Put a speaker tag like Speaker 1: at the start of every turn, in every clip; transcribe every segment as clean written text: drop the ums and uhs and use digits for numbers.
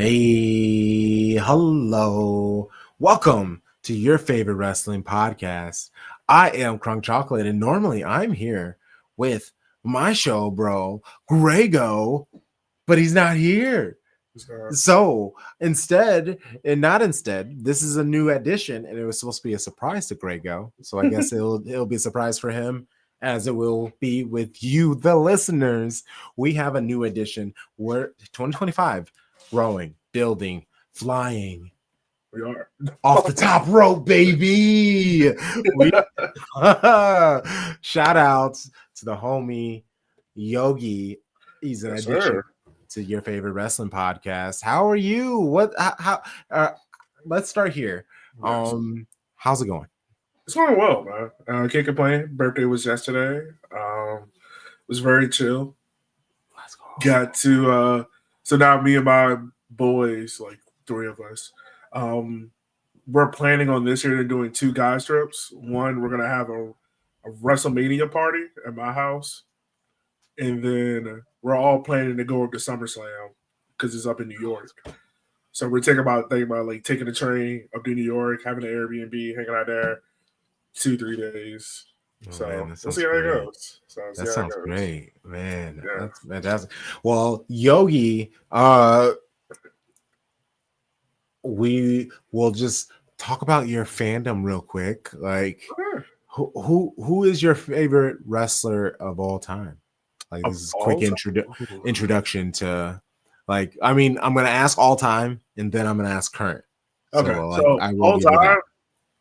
Speaker 1: Hey, hello. Welcome to your favorite wrestling podcast. I am Crunk Chocolate, and normally I'm here with my show, bro, Greggo, but he's not here. So instead, this is a new addition, and it was supposed to be a surprise to Greggo. So I guess it'll be a surprise for him, as it will be with you, the listeners. We have a new addition. We're 2025, rowing, building, flying.
Speaker 2: We are
Speaker 1: Off the top rope, baby. Shout outs to the homie Yogi. He's an addition to your favorite wrestling podcast. How are you? Let's start here. How's it going?
Speaker 2: It's going well, man. Can't complain. Birthday was yesterday. Was very chill.
Speaker 1: Let's go.
Speaker 2: Got to so now me and my boys, like three of us, we're planning on this year doing 2 guys trips. One, we're gonna have a WrestleMania party at my house, and then we're all planning to go up to SummerSlam because it's up in New York. So we're thinking about like taking a train up to New York, having an Airbnb, hanging out there 2-3 days. So we'll see how it goes.
Speaker 1: That sounds great, man. Yeah. That's fantastic. Well, Yogi, we will just talk about your fandom real quick. Like, who is your favorite wrestler of all time? Like, this is a quick introduction to, like, I mean, I'm gonna ask all time, and then I'm gonna ask current.
Speaker 2: Okay, so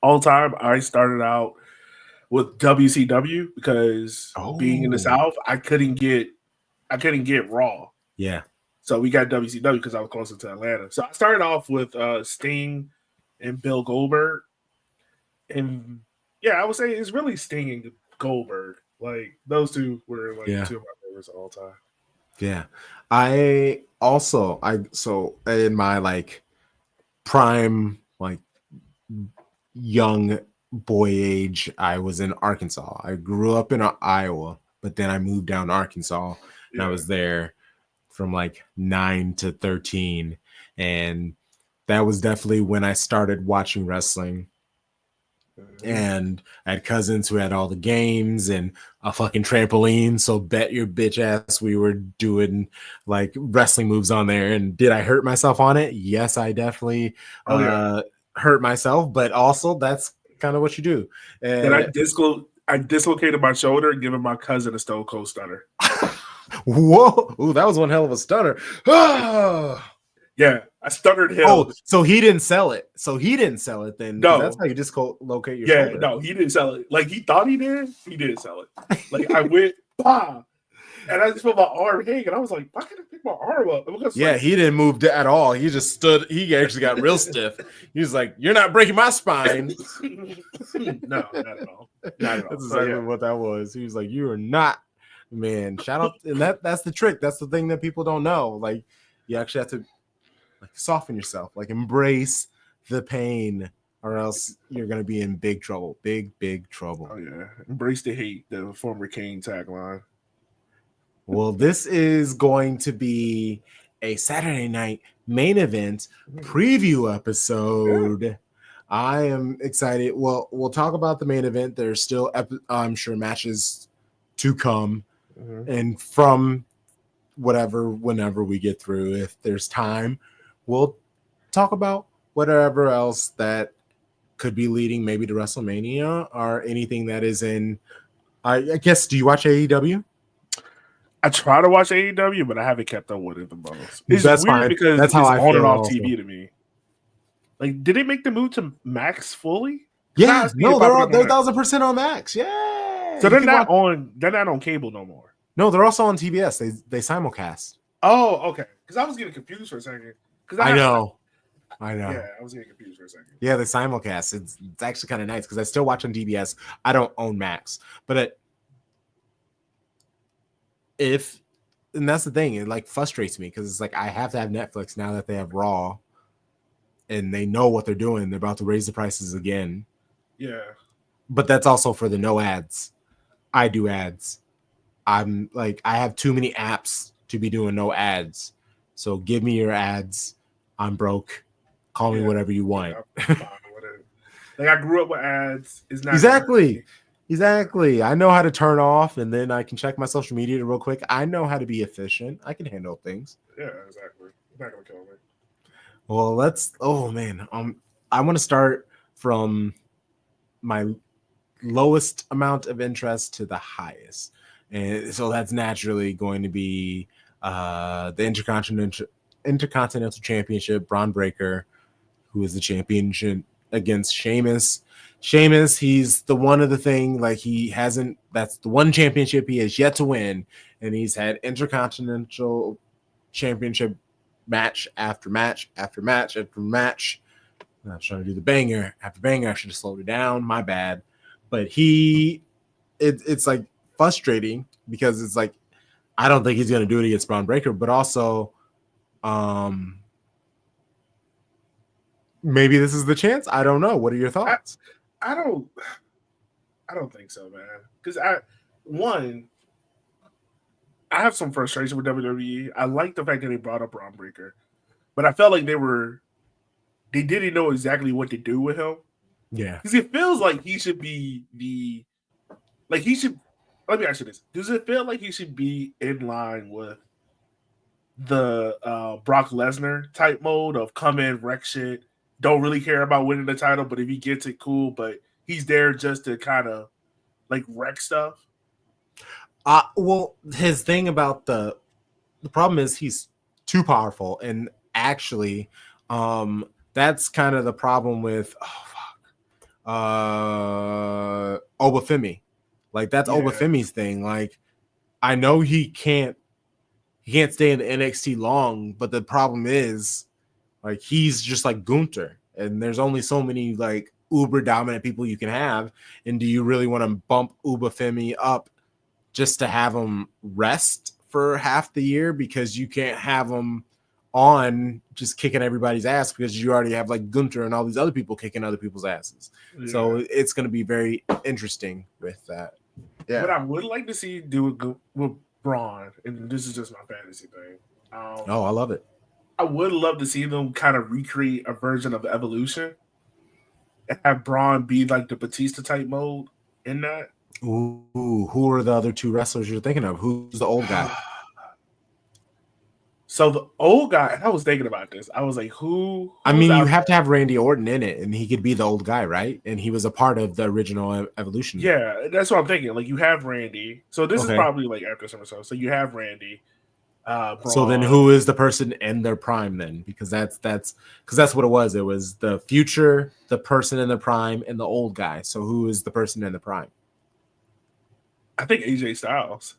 Speaker 2: all time, I started out with WCW because being in the South, I couldn't get Raw.
Speaker 1: Yeah.
Speaker 2: So we got WCW because I was closer to Atlanta. So I started off with Sting and Bill Goldberg. And yeah, I would say it's really Sting and Goldberg. Like those two were like 2 of my favorites of all time.
Speaker 1: Yeah. So in my like prime, like young boy age, I was in Arkansas. I grew up in Iowa, but then I moved down to Arkansas, and I was there from like 9 to 13, and that was definitely when I started watching wrestling. And I had cousins who had all the games and a fucking trampoline, so bet your bitch ass we were doing like wrestling moves on there. And did I hurt myself on it? Yes, I definitely hurt myself, but also that's kind of what you do.
Speaker 2: And I dislocated my shoulder, giving my cousin a Stone Cold Stunner.
Speaker 1: Whoa! Ooh, that was one hell of a stunner.
Speaker 2: Yeah, I stuttered him.
Speaker 1: Oh, so he didn't sell it. Then.
Speaker 2: No,
Speaker 1: that's how you dislocate your shoulder.
Speaker 2: Yeah, no, he didn't sell it. Like he thought he did. He didn't sell it. Like I went, bah, and I just felt my arm hanging. I was like, why can't I pick my arm up?
Speaker 1: He didn't move at all. He just stood. He actually got real stiff. He was like, "You're not breaking my spine."
Speaker 2: No, not at all.
Speaker 1: That's exactly what that was. He was like, "You are not." Man, shout out, and that's the trick. That's the thing that people don't know. Like, you actually have to like soften yourself, like embrace the pain, or else you're gonna be in big trouble. Big trouble.
Speaker 2: Oh yeah, embrace the hate. The former Kane tagline.
Speaker 1: Well, this is going to be a Saturday night main event preview episode. Yeah. I am excited. Well, we'll talk about the main event. There's still, I'm sure, matches to come. And from whenever we get through, if there's time, we'll talk about whatever else that could be leading maybe to WrestleMania or anything that is in, I guess, do you watch AEW?
Speaker 2: I try to watch AEW, but I haven't kept up with it the most.
Speaker 1: It's weird fine.
Speaker 2: Because
Speaker 1: that's how
Speaker 2: it's
Speaker 1: I
Speaker 2: on
Speaker 1: feel
Speaker 2: and off
Speaker 1: also.
Speaker 2: TV to me. Like, did they make the move to Max fully?
Speaker 1: Yeah, no, they're 1,000% on Max. Yeah.
Speaker 2: So they're not on cable no more.
Speaker 1: No, they're also on TBS. They simulcast.
Speaker 2: Oh, okay. Because I was getting confused for a second.
Speaker 1: I know.
Speaker 2: Yeah, I was getting confused for a second.
Speaker 1: Yeah, they simulcast. It's actually kind of nice because I still watch on TBS. I don't own Max, but and that's the thing. It like frustrates me because it's like I have to have Netflix now that they have Raw, and they know what they're doing. They're about to raise the prices again.
Speaker 2: Yeah,
Speaker 1: but that's also for the no ads. I do ads. I'm like, I have too many apps to be doing no ads. So give me your ads. I'm broke. Call me whatever you want.
Speaker 2: I'm fine with it. Like I grew up with ads. It's not
Speaker 1: Exactly. I know how to turn off, and then I can check my social media real quick. I know how to be efficient. I can handle things.
Speaker 2: Yeah, exactly. It's not gonna kill me.
Speaker 1: Well, let's. Oh man, I want to start from my lowest amount of interest to the highest, and so that's naturally going to be the Intercontinental Championship. Braun Brekker, who is the championship against Sheamus. Sheamus, he's the one of the thing, like he hasn't, that's the one championship he has yet to win. And he's had Intercontinental Championship match after match after match after match. I was trying to do the banger after banger. I should have slowed it down. My bad. But it's like frustrating because it's like, I don't think he's going to do it against Braun Brekker, but also, maybe this is the chance. I don't know. What are your thoughts?
Speaker 2: I don't think so, man. Because I have some frustration with WWE. I like the fact that they brought up Braun Brekker, but I felt like they didn't know exactly what to do with him.
Speaker 1: Yeah,
Speaker 2: because it feels like he should be let me ask you this: does it feel like he should be in line with the Brock Lesnar type mode of come in, wreck shit, don't really care about winning the title, but if he gets it, cool. But he's there just to kind of like wreck stuff.
Speaker 1: Well, his thing about the problem is he's too powerful, and actually, that's kind of the problem with Obafemi. Like that's Obafemi's thing. Like I know he can't stay in the NXT long, but the problem is like he's just like Gunther, and there's only so many like uber dominant people you can have. And do you really want to bump Obafemi up just to have him rest for half the year because you can't have him on just kicking everybody's ass because you already have like Gunther and all these other people kicking other people's asses. Yeah. So it's going to be very interesting with that.
Speaker 2: Yeah. What I would like to see do with Braun, and this is just my fantasy thing.
Speaker 1: I love it.
Speaker 2: I would love to see them kind of recreate a version of Evolution and have Braun be like the Batista type mode in that.
Speaker 1: Ooh, who are the other two wrestlers you're thinking of? Who's the old guy?
Speaker 2: So the old guy, I was thinking about this. I was like, who
Speaker 1: I mean, you have to have Randy Orton in it, and he could be the old guy, right? And he was a part of the original Evolution.
Speaker 2: Yeah, that's what I'm thinking. Like, you have Randy. So this is probably like after SummerSlam. So you have Randy.
Speaker 1: Braun. So then who is the person in their prime then? Because that's what it was. It was the future, the person in their prime, and the old guy. So who is the person in the prime?
Speaker 2: I think AJ Styles.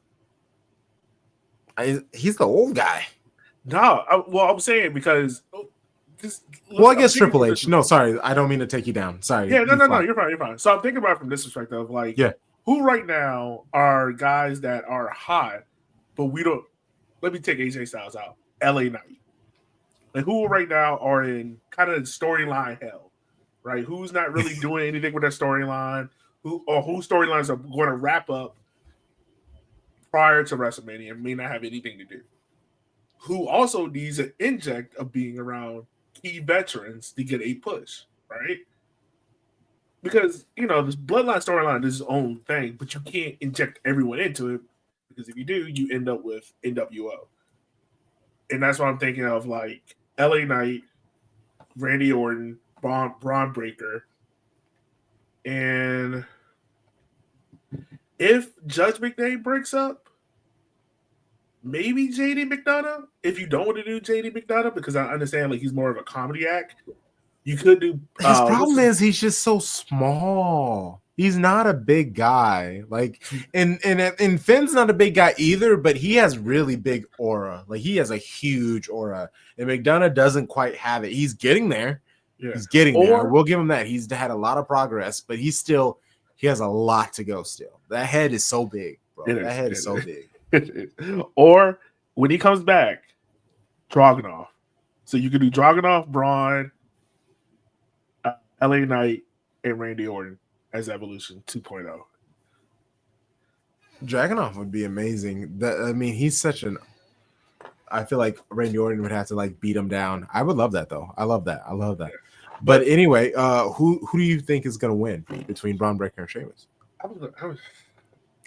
Speaker 1: He's the old guy.
Speaker 2: No, I'm saying because
Speaker 1: I guess Triple H. No, sorry, I don't mean to take you down. Sorry.
Speaker 2: Yeah, no, you're fine. So I'm thinking about it from this perspective, like, who right now are guys that are hot, but we don't. Let me take AJ Styles out. LA Knight. Like, who right now are in kind of storyline hell, right? Who's not really doing anything with their storyline? Whose storylines are going to wrap up prior to WrestleMania and may not have anything to do. Who also needs an inject of being around key veterans to get a push, right? Because, this bloodline storyline is its own thing, but you can't inject everyone into it because if you do, you end up with NWO. And that's what I'm thinking of, like LA Knight, Randy Orton, Bron Brekker. And if Judge McNair breaks up, maybe JD McDonough. If you don't want to do JD McDonough, because I understand like he's more of a comedy act, you could do.
Speaker 1: His problem is he's just so small. He's not a big guy. Like, and Finn's not a big guy either, but he has really big aura. Like, he has a huge aura, and McDonough doesn't quite have it. He's getting there. Yeah. He's getting there. We'll give him that. He's had a lot of progress, but he has a lot to go still. That head is so big, bro. That head is so big.
Speaker 2: Or when he comes back, Dragunov. So you can do Dragunov, Braun, LA Knight, and Randy Orton as Evolution 2.0.
Speaker 1: Dragunov would be amazing. He's such an I feel like Randy Orton would have to like beat him down. I would love that though. I love that.
Speaker 2: Yeah.
Speaker 1: But anyway, who do you think is gonna win between Braun Breaker and Sheamus?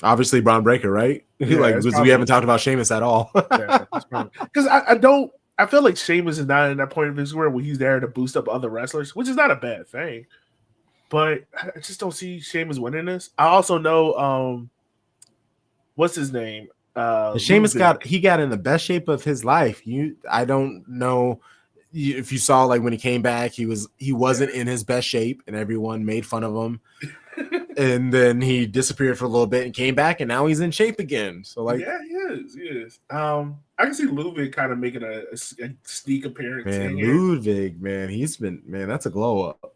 Speaker 1: Obviously Braun Breaker, right?
Speaker 2: Yeah,
Speaker 1: like because we haven't talked about Sheamus at all.
Speaker 2: Because I feel like Sheamus is not in that point of his career where he's there to boost up other wrestlers, which is not a bad thing. But I just don't see Sheamus winning this. I also know what's his name?
Speaker 1: Sheamus got in the best shape of his life. I don't know if you saw like when he came back, he wasn't in his best shape, and everyone made fun of him. And then he disappeared for a little bit and came back, and now he's in shape again. So like,
Speaker 2: yeah, he is. I can see Ludwig kind of making a sneak appearance.
Speaker 1: Man, Ludwig, man, that's a glow up.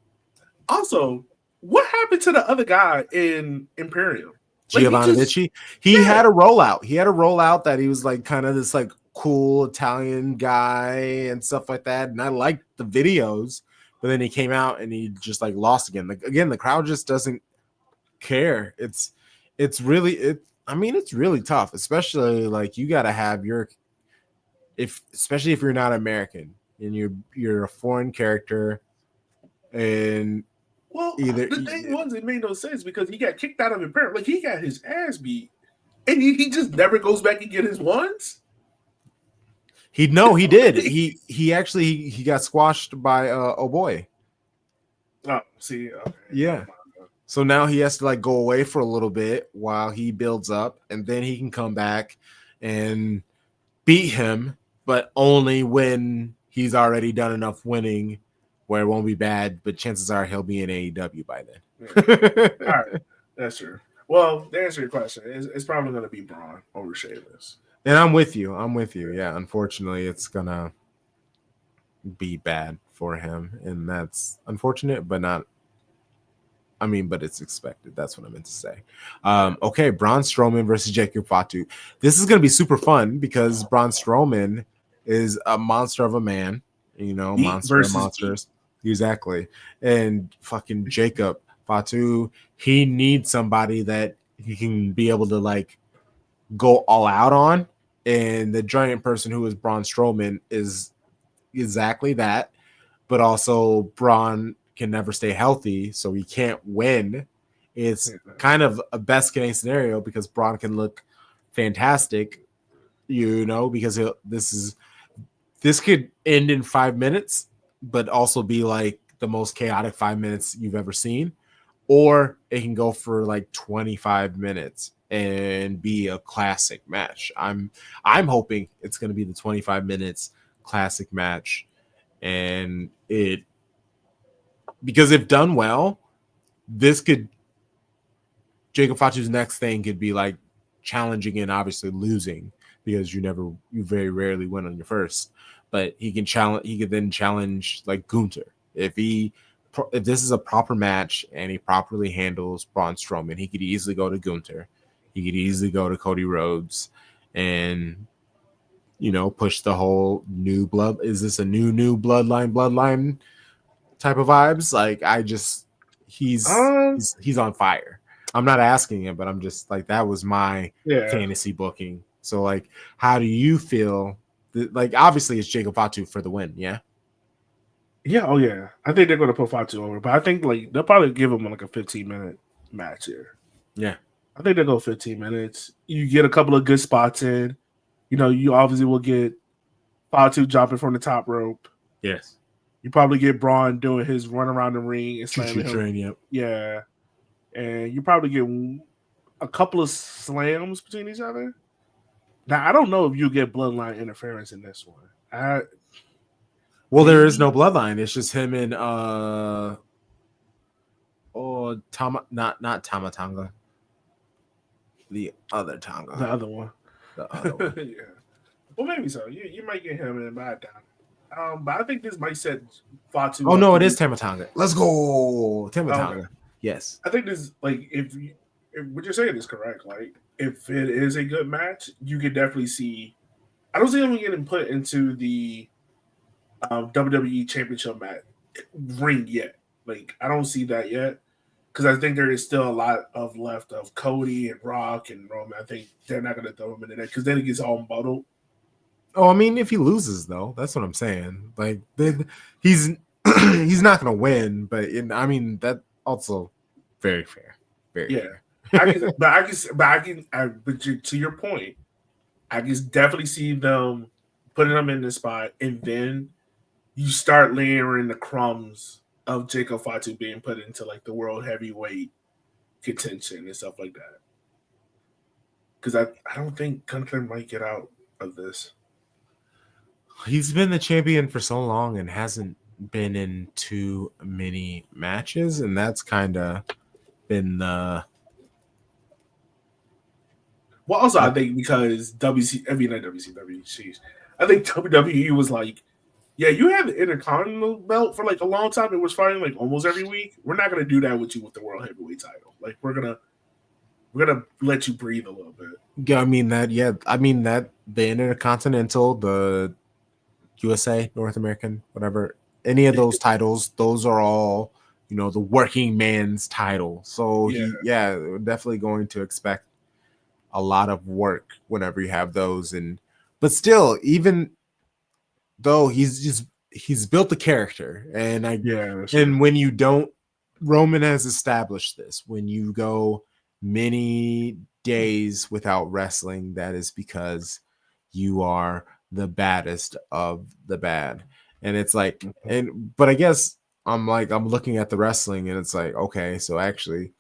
Speaker 2: Also, what happened to the other guy in Imperium?
Speaker 1: Giovanni he had a rollout. He had a rollout that he was like kind of this like cool Italian guy and stuff like that. And I liked the videos, but then he came out and he just like lost again. Like again, the crowd just doesn't care. It's really tough, especially like you gotta have especially if you're not American and you're a foreign character. And
Speaker 2: the thing was, it made no sense because he got kicked out of Imperium. Like he got his ass beat, and he just never goes back and get his ones.
Speaker 1: He did. He actually got squashed by oh boy.
Speaker 2: Oh, see, okay.
Speaker 1: Yeah. So now he has to like go away for a little bit while he builds up, and then he can come back and beat him, but only when he's already done enough winning where it won't be bad, but chances are he'll be in AEW by then.
Speaker 2: Yeah. All right, that's true. Well, to answer your question, it's probably going to be Braun over Sheamus.
Speaker 1: And I'm with you. Yeah, unfortunately, it's going to be bad for him, and that's unfortunate, but not. But it's expected. That's what I meant to say. Okay, Braun Strowman versus Jey Fatu. This is going to be super fun because Braun Strowman is a monster of a man. Monster of monsters. Exactly. And fucking Jacob Fatu, he needs somebody that he can be able to like go all out on. And the giant person who is Braun Strowman is exactly that. But also Braun can never stay healthy, so he can't win. It's kind of a best case scenario because Braun can look fantastic, because this could end in 5 minutes, but also be like the most chaotic 5 minutes you've ever seen, or it can go for like 25 minutes and be a classic match. I'm hoping it's going to be the 25 minutes classic match, and because if done well, Jacob Fatu's next thing could be like challenging and obviously losing because you very rarely win on your first. But he could then challenge like Gunther. If this is a proper match and he properly handles Braun Strowman, he could easily go to Gunther. He could easily go to Cody Rhodes and push the whole new blood. Is this a new bloodline type of vibes? Like he's on fire. I'm not asking him, but I'm just like, that was my fantasy booking. So like, how do you feel? Like, obviously it's Jacob Fatu for the win. Yeah.
Speaker 2: Yeah. Oh yeah. I think they're going to put Fatu over, but I think like they'll probably give him like a 15-minute match here.
Speaker 1: Yeah.
Speaker 2: I think they'll go 15 minutes. You get a couple of good spots in. You obviously will get Fatu jumping from the top rope.
Speaker 1: Yes.
Speaker 2: You probably get Braun doing his run around the ring and slamming him.
Speaker 1: Train, yep.
Speaker 2: Yeah. And you probably get a couple of slams between each other. Now, I don't know if you get bloodline interference in this one.
Speaker 1: There is no bloodline. It's just him and not Tama-Tonga. The other Tonga.
Speaker 2: The other one.
Speaker 1: Yeah.
Speaker 2: Well, maybe so. You might get him in by down. But I think this might set Fatu.
Speaker 1: Oh no, it is Tama-Tonga. Let's go, Tama-Tonga.
Speaker 2: Okay.
Speaker 1: Yes.
Speaker 2: I think this, like, if what you're saying is correct, like, if it is a good match, you can definitely see. I don't see him getting put into the WWE Championship match ring yet. Like, I don't see that yet because I think there is still a lot of left of Cody and Rock and Roman. I think they're not going to throw him in there because then it gets all muddled.
Speaker 1: Oh, I mean, if he loses, though, that's what I'm saying. Like, he's he's not going to win, but I mean, that also very fair, very
Speaker 2: Yeah,
Speaker 1: fair.
Speaker 2: but to your point, I can definitely see them putting them in this spot, and then you start layering the crumbs of Jacob Fatu being put into like the world heavyweight contention and stuff like that. Because I don't think Gunther might get out of this.
Speaker 1: He's been the champion for so long and hasn't been in too many matches, and that's kind of been the.
Speaker 2: Well, also I think because I mean not WCW, jeez, I think WWE was like, yeah, you had the Intercontinental belt for like a long time. It was fighting like almost every week. We're not gonna do that with you with the World Heavyweight title. Like we're gonna let you breathe a little bit.
Speaker 1: Yeah, I mean that. Yeah, I mean that the Intercontinental, the USA, North American, whatever, any of those titles, those are all the working man's title. So
Speaker 2: Yeah,
Speaker 1: definitely going to expect a lot of work whenever you have those. But still, even though he's built the character,
Speaker 2: yeah, that's true.
Speaker 1: and when you don't, Roman has established this. When you go many days without wrestling, that is because you are the baddest of the bad. And it's like, but I guess I'm looking at the wrestling, and it's like, okay, so actually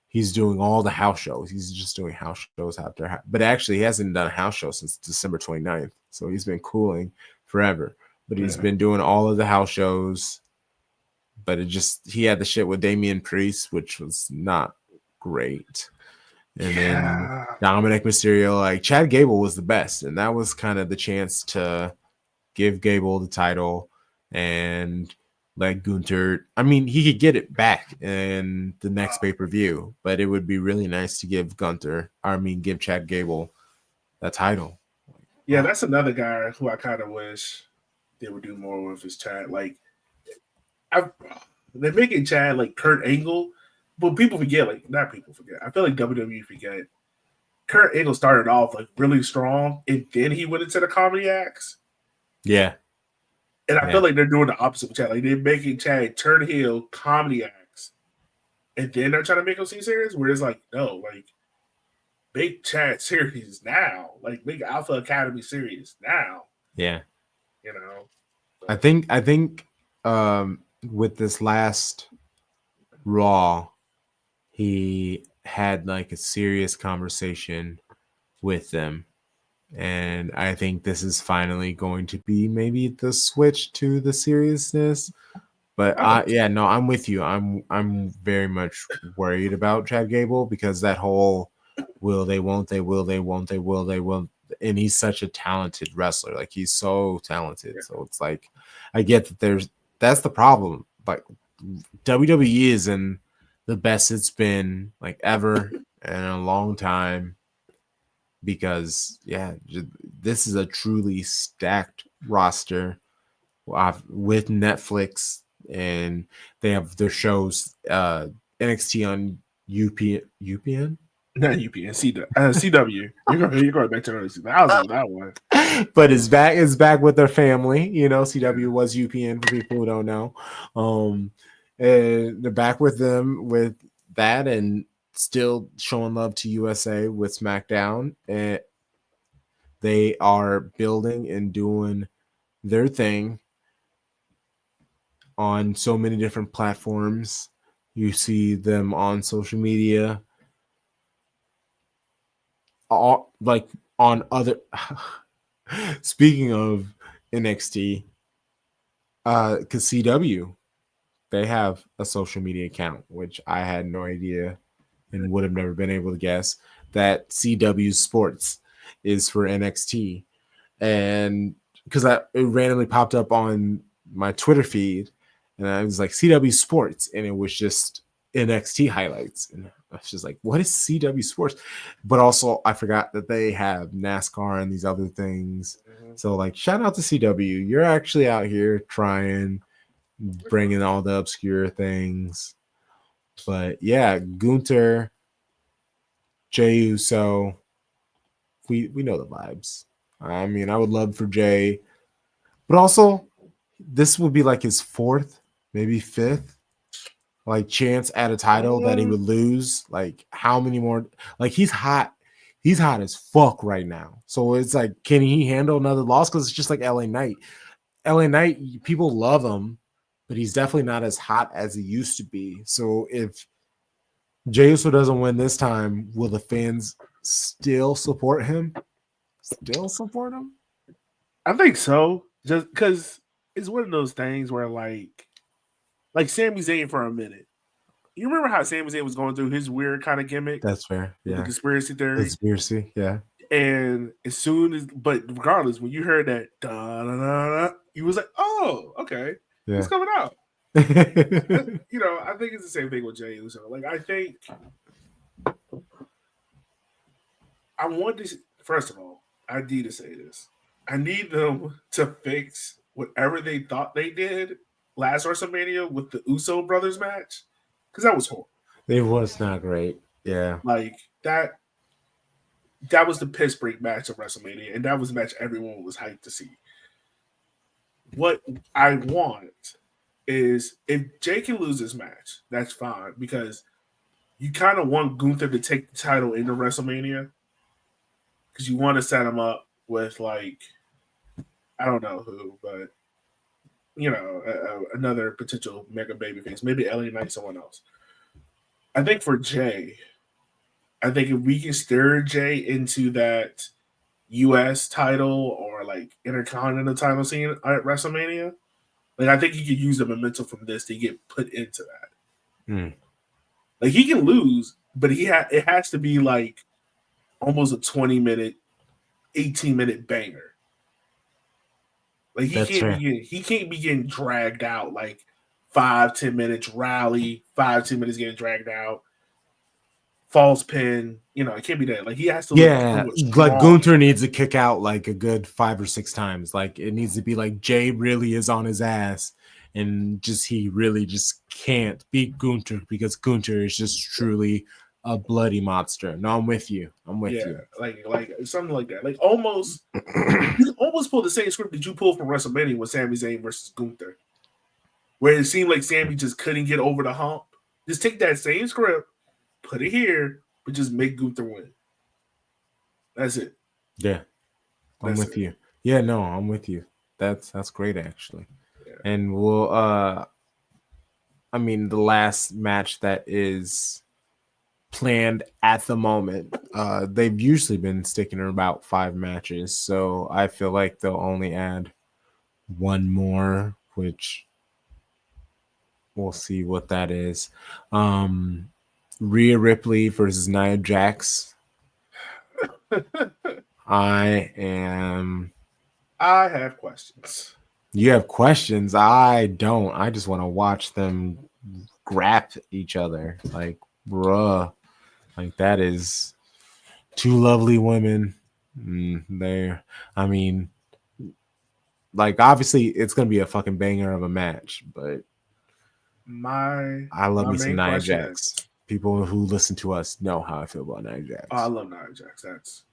Speaker 1: he's doing all the house shows. He's just doing house shows after, but actually he hasn't done a house show since December 29th. So he's been cooling forever, but he's been doing all of the house shows. But he had the shit with Damian Priest, which was not great. And then Dominic Mysterio, like Chad Gable was the best. And that was kind of the chance to give Gable the title and let Gunther. I mean, he could get it back in the next pay-per-view, but it would be really nice to give give Chad Gable that title.
Speaker 2: Yeah, that's another guy who I kind of wish they would do more with his Chad. Like, they're making Chad like Kurt Angle, but people forget. Like, not people forget. I feel like WWE forget. Kurt Angle started off like really strong, and then he went into the comedy acts.
Speaker 1: Yeah,
Speaker 2: and I feel like they're doing the opposite with Chad. Like they're making Chad turn heel comedy acts, and then they're trying to make him seem serious. Where it's like, no, like make Chad serious now. Like make Alpha Academy serious now.
Speaker 1: Yeah.
Speaker 2: You know.
Speaker 1: I think with this last Raw, he had like a serious conversation with them. And I think this is finally going to be maybe the switch to the seriousness. But I'm with you. I'm very much worried about Chad Gable because that whole will they, won't they, will they, won't they, will they, will, and he's such a talented wrestler. Like he's so talented. Yeah. So it's like I get that that's the problem. But WWE is in the best it's been like ever in a long time. Because this is a truly stacked roster with Netflix, and they have their shows NXT on UPN.
Speaker 2: Not UPN, CW. You're going back to NXT. I was on that one.
Speaker 1: But it's back with their family. CW was UPN for people who don't know. And they're back with them with that, and still showing love to USA with SmackDown. And they are building and doing their thing on so many different platforms. You see them on social media, like on other. Speaking of NXT, because CW, they have a social media account, which I had no idea and would have never been able to guess that CW Sports is for NXT. And because it randomly popped up on my Twitter feed, and I was like CW Sports, and it was just NXT highlights, and I was just like, what is CW Sports? But also I forgot that they have NASCAR and these other things. So like, shout out to CW. You're actually out here trying, bringing all the obscure things. But yeah, Gunther, Jey Uso, we know the vibes. I mean, I would love for Jey, but also this would be like his fourth, maybe fifth, like chance at a title that he would lose. Like how many more? Like he's hot. He's hot as fuck right now. So it's like, can he handle another loss? Because it's just like LA Knight. LA Knight, people love him, but he's definitely not as hot as he used to be. So if Jey Uso doesn't win this time, will the fans still support him? Still support him?
Speaker 2: I think so. Just because it's one of those things where like Sami Zayn for a minute. You remember how Sami Zayn was going through his weird kind of gimmick
Speaker 1: That's fair.
Speaker 2: with the
Speaker 1: Yeah.
Speaker 2: conspiracy theory?
Speaker 1: Conspiracy. Yeah.
Speaker 2: And as soon as, but regardless, when you heard that, you was like, oh, okay,
Speaker 1: Yeah.
Speaker 2: he's coming out. I think it's the same thing with Jey Uso. Like, I think I want this. First of all, I need to say this. I need them to fix whatever they thought they did last WrestleMania with the Uso brothers match, because that was horrible.
Speaker 1: It was not great. Yeah.
Speaker 2: Like that was the piss break match of WrestleMania, and that was the match everyone was hyped to see. What I want is if Jey can lose this match, that's fine, because you kind of want Gunther to take the title into WrestleMania because you want to set him up with, like, I don't know who, but another potential mega babyface, maybe LA Knight, someone else. I think for Jey, I think if we can steer Jey into that US title or like Intercontinental title scene at WrestleMania, like I think he could use the momentum from this to get put into that. Like he can lose, but it has to be like almost a 20-minute, 18-minute banger. Like he can't be getting dragged out like 5-10 minutes rally, 5-10 minutes getting dragged out, false pin. It can't be that. Like he has to.
Speaker 1: Yeah, like Gunther needs to kick out like a good 5 or 6 times. Like it needs to be like Jey really is on his ass, and he really just can't beat Gunther because Gunther is just truly a bloody monster. No, I'm with you.
Speaker 2: Yeah, like something like that. Like almost, you can almost pull the same script that you pulled from WrestleMania with Sami Zayn versus Gunther, where it seemed like Sami just couldn't get over the hump. Just take that same script, put it here, but just make Gunther win. That's it.
Speaker 1: Yeah, I'm with you. Yeah, no, I'm with you. That's great actually. Yeah. And we'll I mean the last match that is planned at the moment, they've usually been sticking to about 5 matches, so I feel like they'll only add one more, which we'll see what that is. Rhea Ripley versus Nia Jax. I
Speaker 2: have questions.
Speaker 1: You have questions? I don't. I just want to watch them grap each other. Like, bruh. Like, that is 2 lovely women. There. I mean, like, obviously, it's going to be a fucking banger of a match, but I love me some Nia Jax. People who listen to us know how I feel about Nia Jax.
Speaker 2: Oh, I love Nia Jax. That's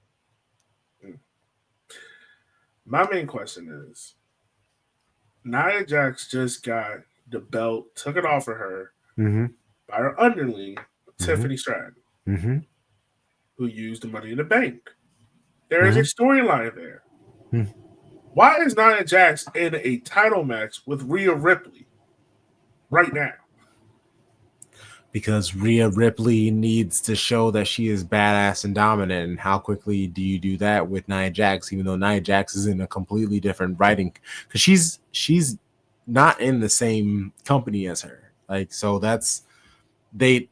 Speaker 2: my main question is Nia Jax just got the belt, took it off of her by her underling, Tiffany Stratton, who used the Money in the Bank. There is a storyline there. Why is Nia Jax in a title match with Rhea Ripley right now?
Speaker 1: Because Rhea Ripley needs to show that she is badass and dominant. And how quickly do you do that with Nia Jax, even though Nia Jax is in a completely different writing? Because she's not in the same company as her. Like, so that's they're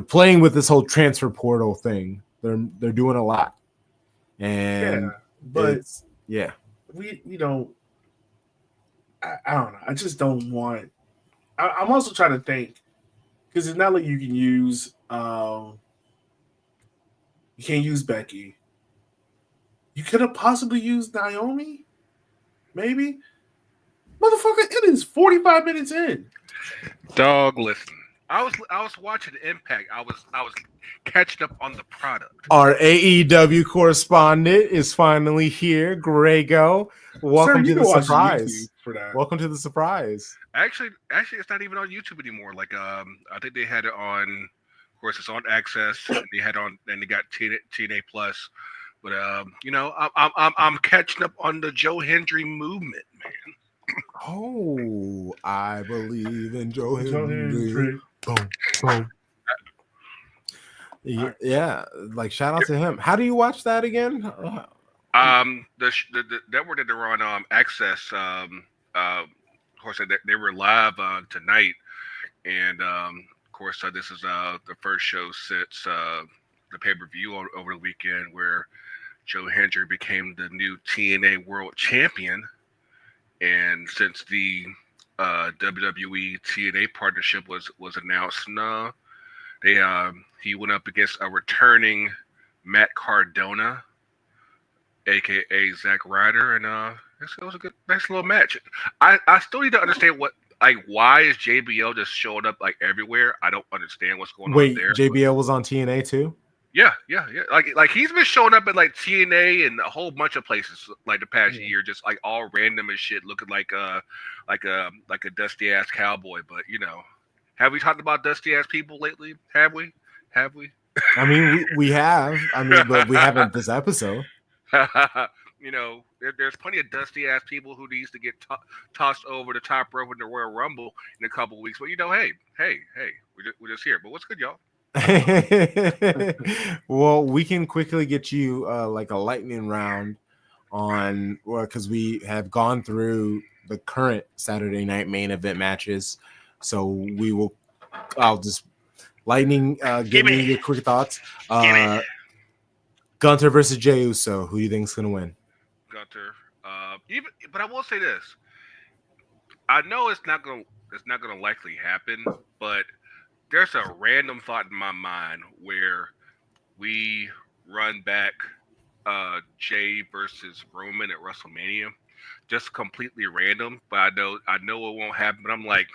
Speaker 1: playing with this whole transfer portal thing. They're doing a lot. And
Speaker 2: we don't. I don't know. I just don't want. I'm also trying to think because it's not like you can use. You can't use Becky. You could have possibly used Naomi, maybe. Motherfucker, it is 45 minutes in.
Speaker 3: Dog, listen. I was watching Impact. I was catching up on the product.
Speaker 1: Our AEW correspondent is finally here, Greggo.
Speaker 2: Sir,
Speaker 1: Welcome
Speaker 2: you
Speaker 1: to
Speaker 2: can
Speaker 1: the
Speaker 2: watch YouTube
Speaker 1: surprise.
Speaker 2: for that.
Speaker 1: Welcome to the surprise.
Speaker 3: Actually, it's not even on YouTube anymore. Like, I think they had it on. Of course, it's on Access. And they had on, and they got TNA Plus. But I'm catching up on the Joe Hendry movement, man.
Speaker 1: Oh, I believe in Joe
Speaker 2: Joe
Speaker 1: Henry.
Speaker 2: Hendry.
Speaker 1: Boom, boom.
Speaker 2: All right.
Speaker 1: Yeah, like shout out to him. How do you watch that again?
Speaker 3: The network that they're on Access. Of course, they were live tonight, and of course, this is the first show since the pay per view over the weekend where Joe Hendry became the new TNA World Champion, and since the WWE TNA partnership was announced, he went up against a returning Matt Cardona, aka Zack Ryder, and it was a good, nice little match. I still need to understand why is JBL just showing up like everywhere? I don't understand what's going on
Speaker 1: Wait,
Speaker 3: there.
Speaker 1: JBL was on TNA too?
Speaker 3: Yeah. Like he's been showing up at like TNA and a whole bunch of places like the past year, just like all random as shit, looking like a dusty ass cowboy. But have we talked about dusty ass people lately? Have we? Have we?
Speaker 1: I mean, we have. I mean, but we haven't this episode.
Speaker 3: There's plenty of dusty ass people who needs to get tossed over the top rope in the Royal Rumble in a couple weeks. But hey, we're just here. But what's good, y'all?
Speaker 1: Well, we can quickly get you like a lightning round on, because we have gone through the current Saturday night main event matches. So I'll just lightning give me your quick thoughts. Gunther versus Jey Uso. Who do you think is gonna win?
Speaker 3: Gunter. But I will say this: I know it's not gonna likely happen, but there's a random thought in my mind where we run back Jay versus Roman at WrestleMania. Just completely random, but I know it won't happen. But I'm like,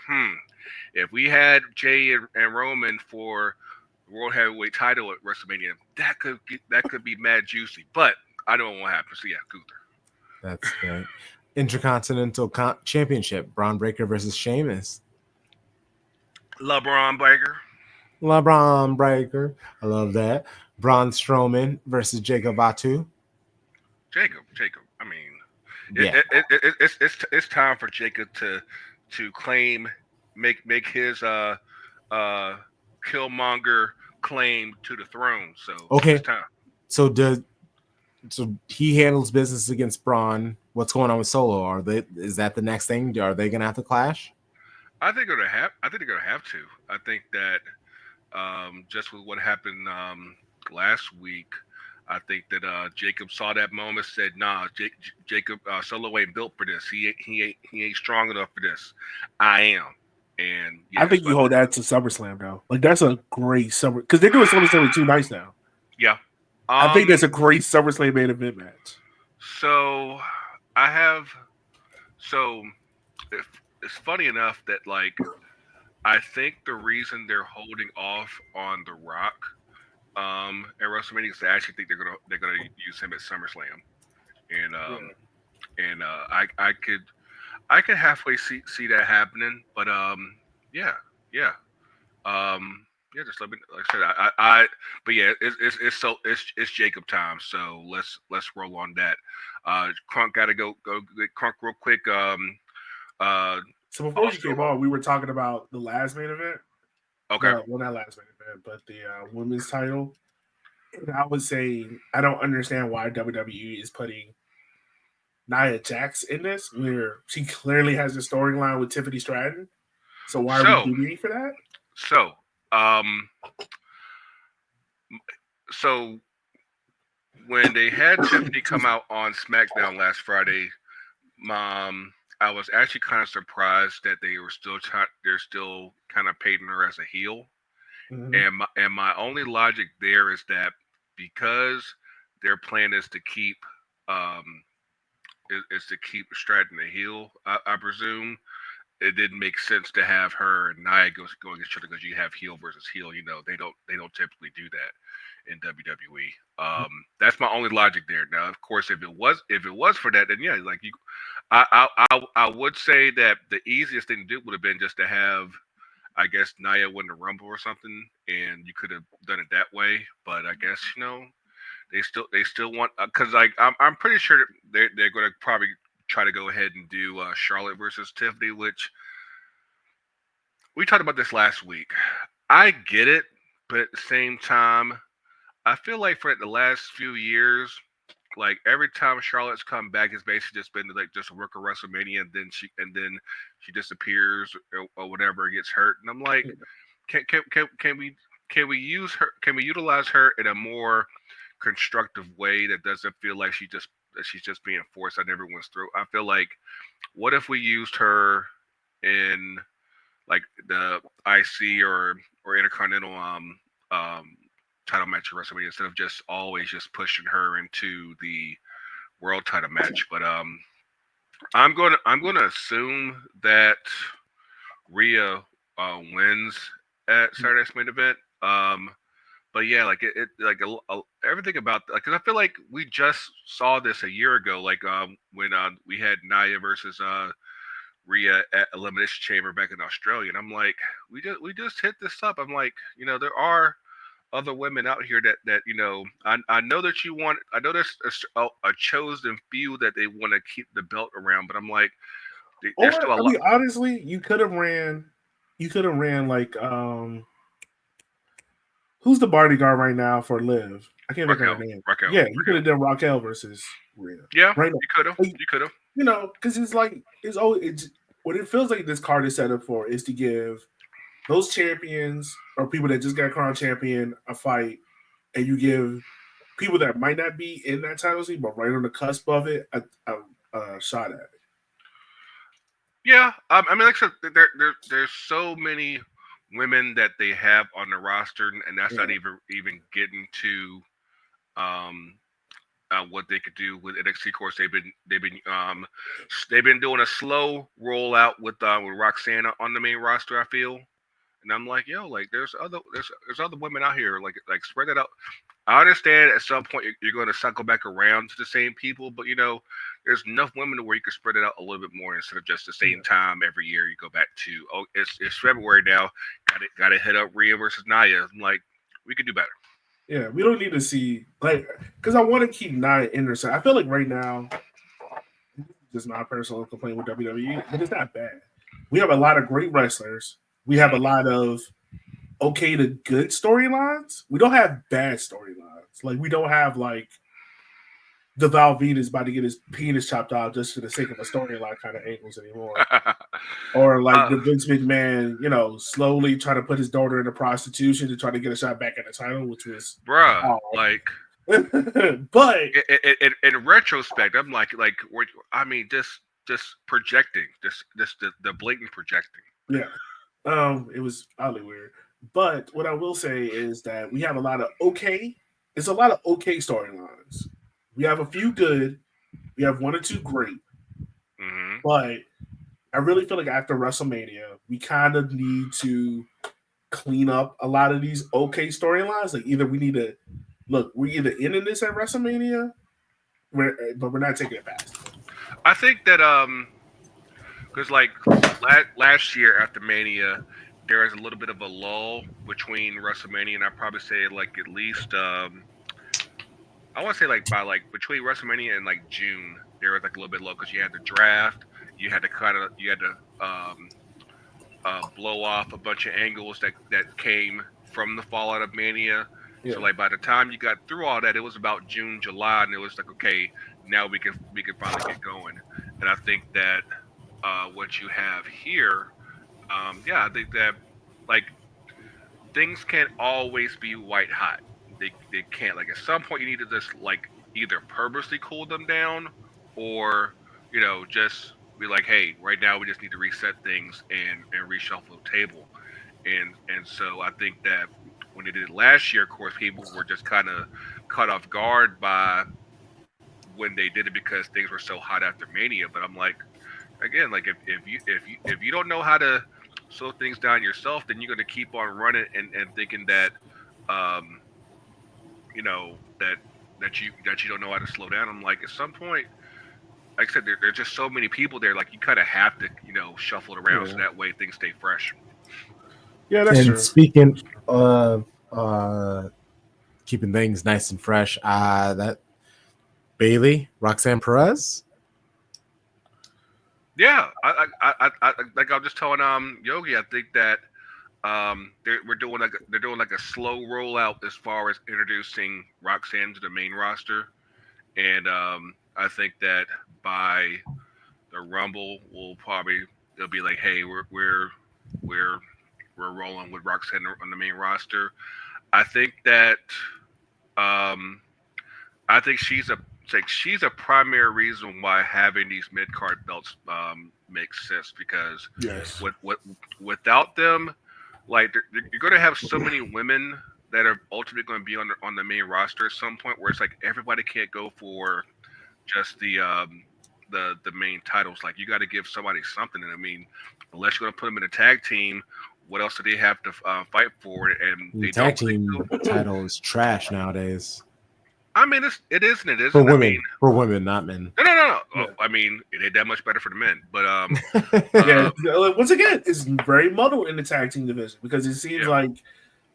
Speaker 3: if we had Jay and Roman for the World Heavyweight title at WrestleMania, that could be mad juicy. But I know it won't happen. So yeah, Gunther.
Speaker 1: That's great. Intercontinental Championship. Braun Brekker versus Sheamus.
Speaker 3: LeBron Brekker.
Speaker 1: LeBron Breaker. I love that. Braun Strowman versus Jacob Fatu.
Speaker 3: Jacob. I mean,
Speaker 1: Yeah.
Speaker 3: it's time for Jacob to claim make his uh Killmonger claim to the throne. So
Speaker 1: Okay.
Speaker 3: it's time.
Speaker 1: So he handles business against Braun. What's going on with Solo? Is that the next thing? Are they gonna have to clash?
Speaker 3: I think they're gonna have to. I think that just with what happened last week, I think that Jacob saw that moment, said, "Nah, Jacob Solo ain't built for this. He ain't strong enough for this. I am." And
Speaker 2: I
Speaker 3: yeah,
Speaker 2: think you hold that to SummerSlam though. Like that's a great summer because they're doing SummerSlam in 2 nights now.
Speaker 3: yeah.
Speaker 2: I think that's a great SummerSlam main event match.
Speaker 3: So I have so it's funny enough that like I think the reason they're holding off on The Rock at WrestleMania is I actually think they're gonna use him at SummerSlam, and I could halfway see that happening, but yeah yeah yeah, just let me like I said but yeah it's Jacob time, so let's roll on that. Crunk gotta go get Crunk real quick. Uh
Speaker 2: So before you
Speaker 3: also
Speaker 2: came on, we were talking about the last main event.
Speaker 3: okay.
Speaker 2: Well, not last main event, but the women's title. And I was saying I don't understand why WWE is putting Nia Jax in this, where she clearly has a storyline with Tiffany Stratton. So why are we
Speaker 3: So
Speaker 2: deviating for that?
Speaker 3: so um so when they had Tiffany come out on SmackDown last Friday, I was actually kind of surprised that they're still kind of painting her as a heel.
Speaker 2: Mm-hmm.
Speaker 3: And my only logic there is that because their plan is to keep um is to keep Stratton the heel, I presume it didn't make sense to have her and Nia go against each other because you have heel versus heel. They don't typically do that in WWE. That's my only logic there. Now, of course, if it was for that, then yeah, like you, I would say that the easiest thing to do would have been just to have, I guess, Nia win the Rumble or something, and you could have done it that way. But I guess they still want, because like I'm pretty sure that they're going to probably try to go ahead and do Charlotte versus Tiffany, which we talked about this last week. I get it, but at the same time, I feel like for the last few years, like every time Charlotte's come back, it's basically just been like just work a WrestleMania, and then she disappears or whatever, gets hurt, and I'm like, can we use her? Can we utilize her in a more constructive way that doesn't feel like she's just being forced on everyone's throat? I feel like, what if we used her in like the IC or Intercontinental title match at WrestleMania instead of just always just pushing her into the world title match? But I'm gonna assume that Rhea wins at Saturday's main event. But yeah, like it like everything about, like, 'cause I feel like we just saw this a year ago, like when we had Nia versus Rhea at Elimination Chamber back in Australia, and I'm like, we just hit this up. I'm like, there are other women out here that I know that you want. I know there's a chosen few that they want to keep the belt around, but I'm like, there's still a
Speaker 2: Or I
Speaker 3: lot.
Speaker 2: mean, honestly, you could have ran. You could have ran like who's the bodyguard right now for Liv? I can't think of her
Speaker 3: Raquel,
Speaker 2: name.
Speaker 3: Raquel,
Speaker 2: Yeah, you could
Speaker 3: Raquel.
Speaker 2: have done Raquel versus Rhea
Speaker 3: Yeah,
Speaker 2: right now.
Speaker 3: you could have,
Speaker 2: Like,
Speaker 3: you could have.
Speaker 2: because it's like it's always what it feels like this card is set up for is to give those champions or people that just got crowned champion a fight, and you give people that might not be in that title scene but right on the cusp of it a shot at it.
Speaker 3: Yeah, I mean, like I said, there's so many women that they have on the roster, and that's
Speaker 2: Yeah,
Speaker 3: not even getting to um what they could do with NXT. Of course, they've been doing a slow rollout with Roxanne on the main roster, I feel, and I'm like, yo, like there's other women out here, like spread that out. I understand at some point you're going to cycle back around to the same people, but there's enough women to where you can spread it out a little bit more instead of just the
Speaker 2: yeah,
Speaker 3: same time every year. You go back to, oh, it's February now, got to hit up Rhea versus Nia. I'm like, we could do better.
Speaker 2: yeah. We don't need to see like because I want to keep Nia in there. So I feel like right now, just my personal complaint with WWE, but it's not bad. We have a lot of great wrestlers. We have a lot of okay to good storylines. We don't have bad storylines. Like we don't have like the Val Venus about to get his penis chopped off just for the sake of a storyline kind of angles anymore. Or like
Speaker 3: uh,
Speaker 2: the Vince McMahon, slowly trying to put his daughter into prostitution to try to get a shot back at the title, which was
Speaker 3: bruh,
Speaker 2: odd.
Speaker 3: like
Speaker 2: But
Speaker 3: in retrospect, I'm like, I mean, just projecting, just the blatant projecting.
Speaker 2: yeah, it was oddly weird. But what I will say is that we have a lot of okay. It's a lot of okay storylines. We have a few good. We have one or two great.
Speaker 3: Hmm.
Speaker 2: But I really feel like after WrestleMania, we kind of need to clean up a lot of these okay storylines. Like either we need to look, we're either ending this at WrestleMania, but we're not taking it past.
Speaker 3: I think that because like last year after Mania, there is a little bit of a lull between WrestleMania and I probably say like at least I want to say like by like between WrestleMania and like June, there was like a little bit low because you had the draft, you had to blow off a bunch of angles that came from the fallout of Mania.
Speaker 2: Yeah,
Speaker 3: So like by the time you got through all that, it was about June, July, and it was like, okay, now we can finally get going. And I think that what you have here, yeah, I think that like things can't always be white hot. They can't. Like at some point, you need to just like either purposely cool them down, or just be like, hey, right now we just need to reset things and reshuffle the table. And so I think that when they did it last year, of course, people were just kind of caught off guard by when they did it because things were so hot after Mania. But I'm like, again, like if you don't know how to slow things down yourself, then you're gonna keep on running and thinking that um that that you don't know how to slow down. I'm like, at some point, like I said, there's just so many people there. Like, you kind of have to shuffle it around so
Speaker 2: Yeah,
Speaker 3: that way things stay fresh.
Speaker 2: yeah, that's
Speaker 1: And
Speaker 2: true.
Speaker 1: speaking of keeping things nice and fresh, that Bailey, Roxanne Perez.
Speaker 3: Yeah, like I was just telling Yogi, I think that they're doing like a slow rollout as far as introducing Roxanne to the main roster, and I think that by the Rumble, it'll be like, hey, we're we're rolling with Roxanne on the main roster. I think that um, I think she's a primary reason why having these mid card belts makes sense because
Speaker 2: Yes.
Speaker 3: without them, like you're going to have so many women that are ultimately going to be on the main roster at some point where it's like everybody can't go for just the main titles. Like, you got to give somebody something. And I mean, unless you're going to put them in a tag team, what else do they have to fight for? And
Speaker 1: The
Speaker 3: they don't
Speaker 1: tag
Speaker 3: really
Speaker 1: team
Speaker 3: do.
Speaker 1: title is trash nowadays
Speaker 3: I mean, it is and it
Speaker 1: for
Speaker 3: isn't. I mean,
Speaker 1: women. For women, not men.
Speaker 3: no, no, no, no.
Speaker 2: Yeah.
Speaker 3: I mean, it ain't that much better for the men. But
Speaker 2: Yeah. Once again, it's very muddled in the tag team division because it seems
Speaker 3: yeah,
Speaker 2: like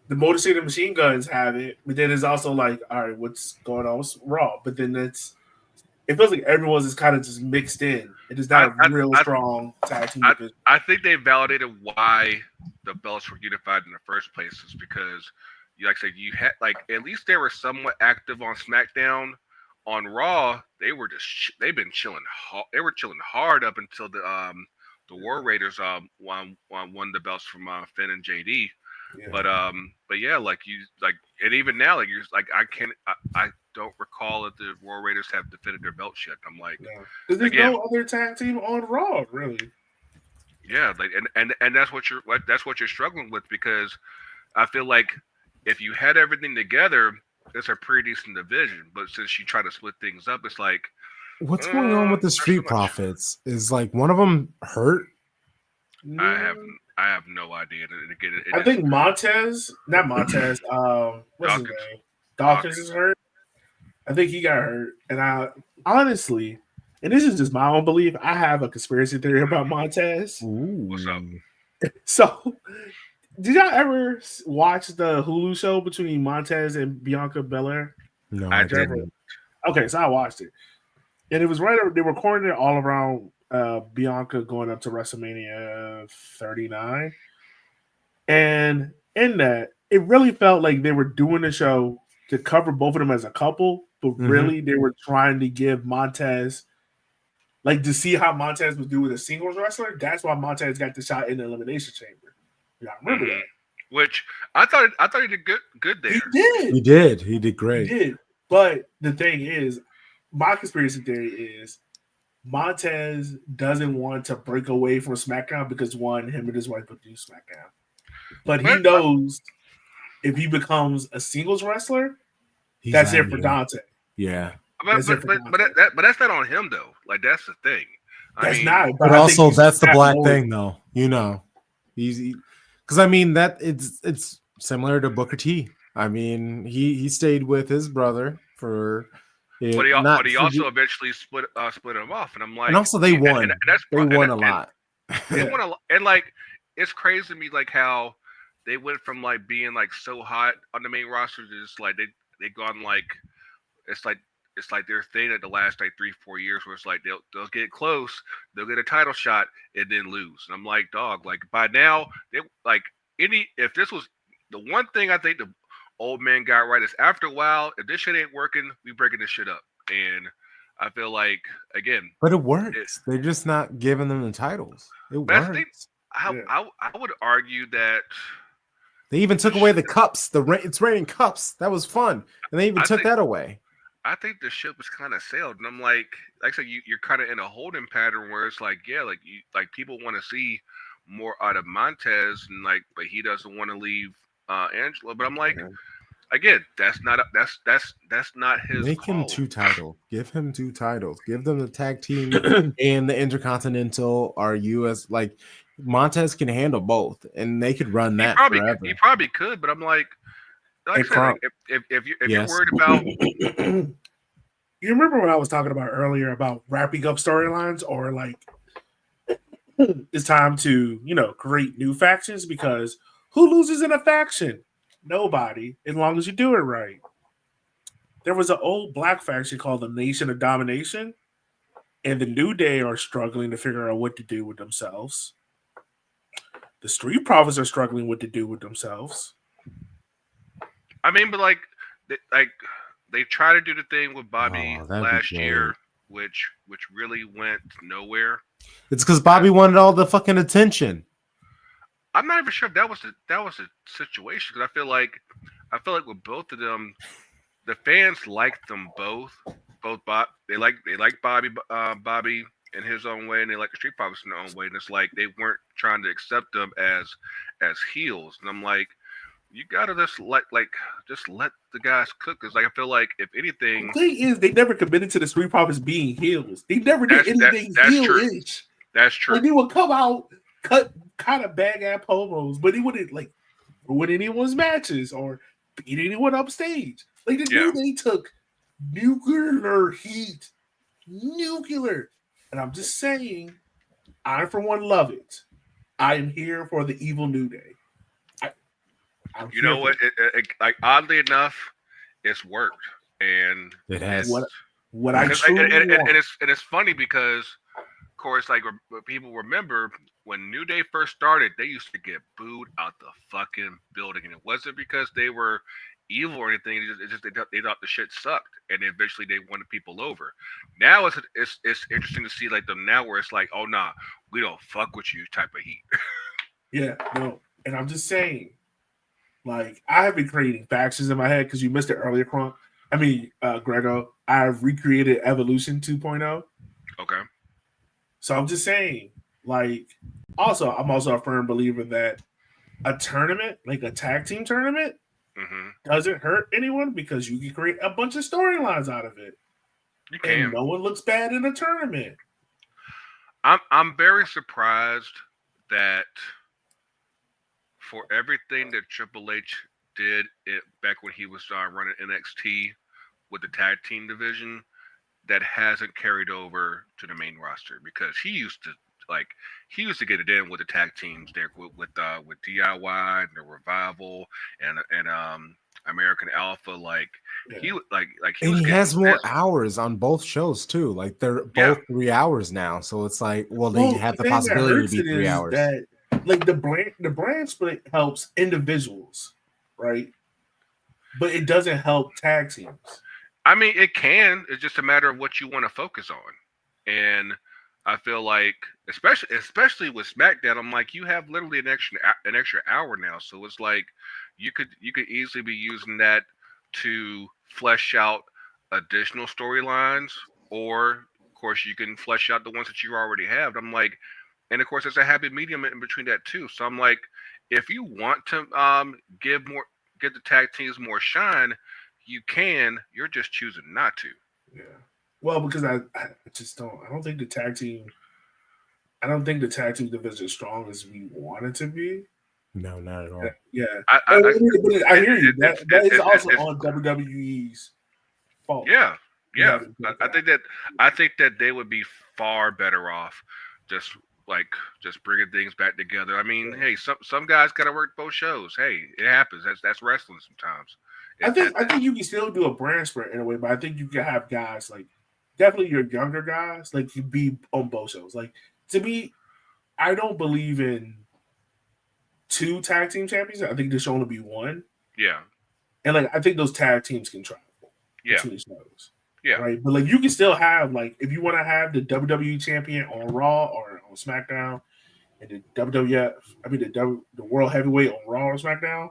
Speaker 2: the Motor City Machine Guns have it, but then it's also like, all right, what's going on with Raw? But then it feels like everyone's is kind of just mixed in. It is not
Speaker 3: I
Speaker 2: a
Speaker 3: I
Speaker 2: real
Speaker 3: I
Speaker 2: strong tag team
Speaker 3: I,
Speaker 2: division.
Speaker 3: I think they validated why the belts were unified in the first place is because, like I said, you had like at least they were somewhat active on SmackDown. On Raw, they've been chilling. They were chilling hard up until the War Raiders won the belts from Finn and JD.
Speaker 2: Yeah.
Speaker 3: But yeah, like you like, and even now, like you're like, I don't recall that the War Raiders have defended their belts yet. I'm like,
Speaker 2: No. Because there's
Speaker 3: again,
Speaker 2: no other tag team on Raw, really.
Speaker 3: yeah, like and that's what you're struggling with because I feel like if you had everything together, it's a pretty decent division. But since you try to split things up, it's like
Speaker 1: What's going on with the
Speaker 3: not so
Speaker 1: Street
Speaker 3: much.
Speaker 1: Profits? Is like one of them hurt?
Speaker 3: I have
Speaker 2: No.
Speaker 3: I have no idea. And again, it
Speaker 2: I
Speaker 3: is
Speaker 2: think Montez, not Montez, what's his
Speaker 3: Dawkins.
Speaker 2: name? Dawkins is
Speaker 3: Dawkins.
Speaker 2: hurt. I think he got hurt. And I honestly, and this is just my own belief, I have a conspiracy theory about Montez.
Speaker 3: What's up?
Speaker 1: Ooh,
Speaker 2: So, did y'all ever watch the Hulu show between Montez and Bianca Belair?
Speaker 1: no,
Speaker 3: I
Speaker 1: I
Speaker 2: Did you ever?
Speaker 3: didn't.
Speaker 1: didn't.
Speaker 2: Okay, so I watched it, and it was right. They recorded it all around Bianca going up to WrestleMania 39, and in that, it really felt like they were doing the show to cover both of them as a couple, but
Speaker 1: Mm-hmm.
Speaker 2: really they were trying to give Montez like to see how Montez would do with a singles wrestler. That's why Montez got the shot in the Elimination Chamber. Yeah, I remember
Speaker 3: Hmm.
Speaker 2: that.
Speaker 3: Which I thought he did good
Speaker 2: He
Speaker 3: there.
Speaker 2: did.
Speaker 1: He did. He did
Speaker 2: He
Speaker 1: great.
Speaker 2: did. But the thing is, my conspiracy theory is Montez doesn't want to break away from SmackDown because one, him and his wife would do SmackDown. But he
Speaker 3: But
Speaker 2: knows if he becomes a singles wrestler,
Speaker 1: He's
Speaker 2: that's
Speaker 1: out
Speaker 2: it
Speaker 1: of
Speaker 2: for
Speaker 1: here.
Speaker 2: Dante.
Speaker 1: Yeah.
Speaker 2: That's it for Dante.
Speaker 3: but that's not on him though. Like, that's the thing. I
Speaker 2: That's
Speaker 3: mean,
Speaker 2: not. But
Speaker 1: But
Speaker 2: I think
Speaker 1: also,
Speaker 2: he's
Speaker 1: that's the
Speaker 2: that
Speaker 1: black
Speaker 2: loyal.
Speaker 1: thing, though. You know, he's because I mean that it's similar to Booker T. I mean, he stayed with his brother for it,
Speaker 3: but
Speaker 1: not
Speaker 3: he
Speaker 1: for
Speaker 3: also
Speaker 1: the,
Speaker 3: eventually split him off, and I'm
Speaker 1: and
Speaker 3: like,
Speaker 1: also they
Speaker 3: and
Speaker 1: won.
Speaker 3: that's
Speaker 1: They won a
Speaker 3: and
Speaker 1: lot.
Speaker 3: they
Speaker 2: Yeah.
Speaker 3: want to, and like, it's crazy to me like how they went from like being like so hot on the main roster to just like they gone like it's like it's like their thing at the last like 3 4 years where it's like they'll get close, they'll get a title shot and then lose. And I'm like, dog, like by now they like if this was the one thing I think the old man got right is after a while, if this shit ain't working, we breaking this shit up. And I feel like again,
Speaker 1: But it
Speaker 3: it,
Speaker 1: works. They're just not giving them the titles. It
Speaker 3: but that's the thing.
Speaker 1: works.
Speaker 2: Yeah.
Speaker 3: I would argue that
Speaker 1: They even
Speaker 3: the
Speaker 1: took away
Speaker 3: sh-
Speaker 1: the cups. It's raining cups. That was fun, and they even
Speaker 3: I
Speaker 1: took
Speaker 3: think
Speaker 1: that away.
Speaker 3: I think the ship was kind of sailed, and I'm like I said, you're kind of in a holding pattern where it's like, yeah, like like people want to see more out of Montez, and like, but he doesn't want to leave Angela. But I'm like,
Speaker 2: Yeah.
Speaker 3: again, that's not his
Speaker 1: Make him
Speaker 3: call.
Speaker 1: 2 titles. Give him 2 titles. Give them the tag team and the Intercontinental or US. Like Montez can handle both, and they could run that forever.
Speaker 3: He probably could, but I'm like I
Speaker 2: Hey,
Speaker 3: said, like
Speaker 2: Crunk.
Speaker 3: if you're
Speaker 1: Yes.
Speaker 3: worried about
Speaker 2: You remember when I was talking about earlier about wrapping up storylines, or like it's time to create new factions, because who loses in a faction? Nobody, as long as you do it right. There was an old black faction called the Nation of Domination, and the New Day are struggling to figure out what to do with themselves. The Street Profits are struggling what to do with themselves.
Speaker 3: I mean, but like they try to do the thing with Bobby
Speaker 1: Oh, that'd be
Speaker 3: last
Speaker 1: great.
Speaker 3: year, which really went nowhere.
Speaker 1: It's because Bobby wanted all the fucking attention.
Speaker 3: I'm not even sure if that was the situation, because I feel like with both of them, the fans liked them both. They like Bobby in his own way, and they like the Street Profits in their own way. And it's like they weren't trying to accept them as heels. And I'm like, you gotta just let the guys cook. Cause like I feel like if anything,
Speaker 2: The thing is, they never committed to the Street Profits being heels. They never did anything
Speaker 3: that's
Speaker 2: heel-ish.
Speaker 3: that's true.
Speaker 2: Like they would come out, cut kind of bag ass promos, but they wouldn't like ruin anyone's matches or beat anyone upstage. Like the New Day took nuclear heat, and I'm just saying, I for one love it. I am here for the evil New Day.
Speaker 3: You know what? Like oddly enough, it's worked, and
Speaker 1: It has.
Speaker 2: What I truly want.
Speaker 3: And it's funny because, of course, like people remember when New Day first started, they used to get booed out the fucking building, and it wasn't because they were evil or anything. It's just they thought the shit sucked, and eventually they wanted people over. Now it's interesting to see like them now where it's like, oh nah, we don't fuck with you type of heat.
Speaker 2: Yeah, no, and I'm just saying. Like, I have been creating factions in my head because you missed it earlier, Crunk. I mean, Greggo, I've recreated Evolution 2.0.
Speaker 3: Okay.
Speaker 2: So I'm just saying, like, I'm also a firm believer that a tournament, like a tag team tournament, doesn't hurt anyone because you can create a bunch of storylines out of it.
Speaker 3: You can.
Speaker 2: And no one looks bad in a tournament.
Speaker 3: I'm very surprised that for everything that Triple H did back when he was running NXT with the tag team division, that hasn't carried over to the main roster, because he used to get it in with the tag teams there with DIY and the Revival and American Alpha. Like he
Speaker 1: and he has more hours on both shows too. Like they're both 3 hours now, so it's like, well, they have the possibility to be 3 hours.
Speaker 2: That, like the brand split helps individuals, right? But it doesn't help tag teams.
Speaker 3: I mean, it can. It's just a matter of what you want to focus on. And I feel like, especially with SmackDown, I'm like, you have literally an extra hour now. So it's like you could easily be using that to flesh out additional storylines, or of course you can flesh out the ones that you already have. I'm like, and of course there's a happy medium in between that too. So I'm like, if you want to give the tag teams more shine, you can. You're just choosing not to.
Speaker 2: Yeah. Well, because I just don't. I don't think the tag team. I don't think the tag team division is as strong as we want it to be.
Speaker 1: No, not at all.
Speaker 2: Yeah.
Speaker 3: I
Speaker 2: hear you. That is also on WWE's fault.
Speaker 3: Yeah. I think that they would be far better off just bringing things back together. I mean, hey, some guys got to work both shows. Hey, it happens. That's wrestling sometimes.
Speaker 2: I think you can still do a brand spread in a way, but I think you can have guys like definitely your younger guys like you be on both shows. Like, to me, I don't believe in 2 tag team champions. I think there should only be 1.
Speaker 3: Yeah.
Speaker 2: And like I think those tag teams can travel.
Speaker 3: Yeah.
Speaker 2: Between shows.
Speaker 3: Yeah.
Speaker 2: Right. But like you can still have, like, if you want to have the WWE champion on Raw or on SmackDown, and the the World Heavyweight on Raw or SmackDown,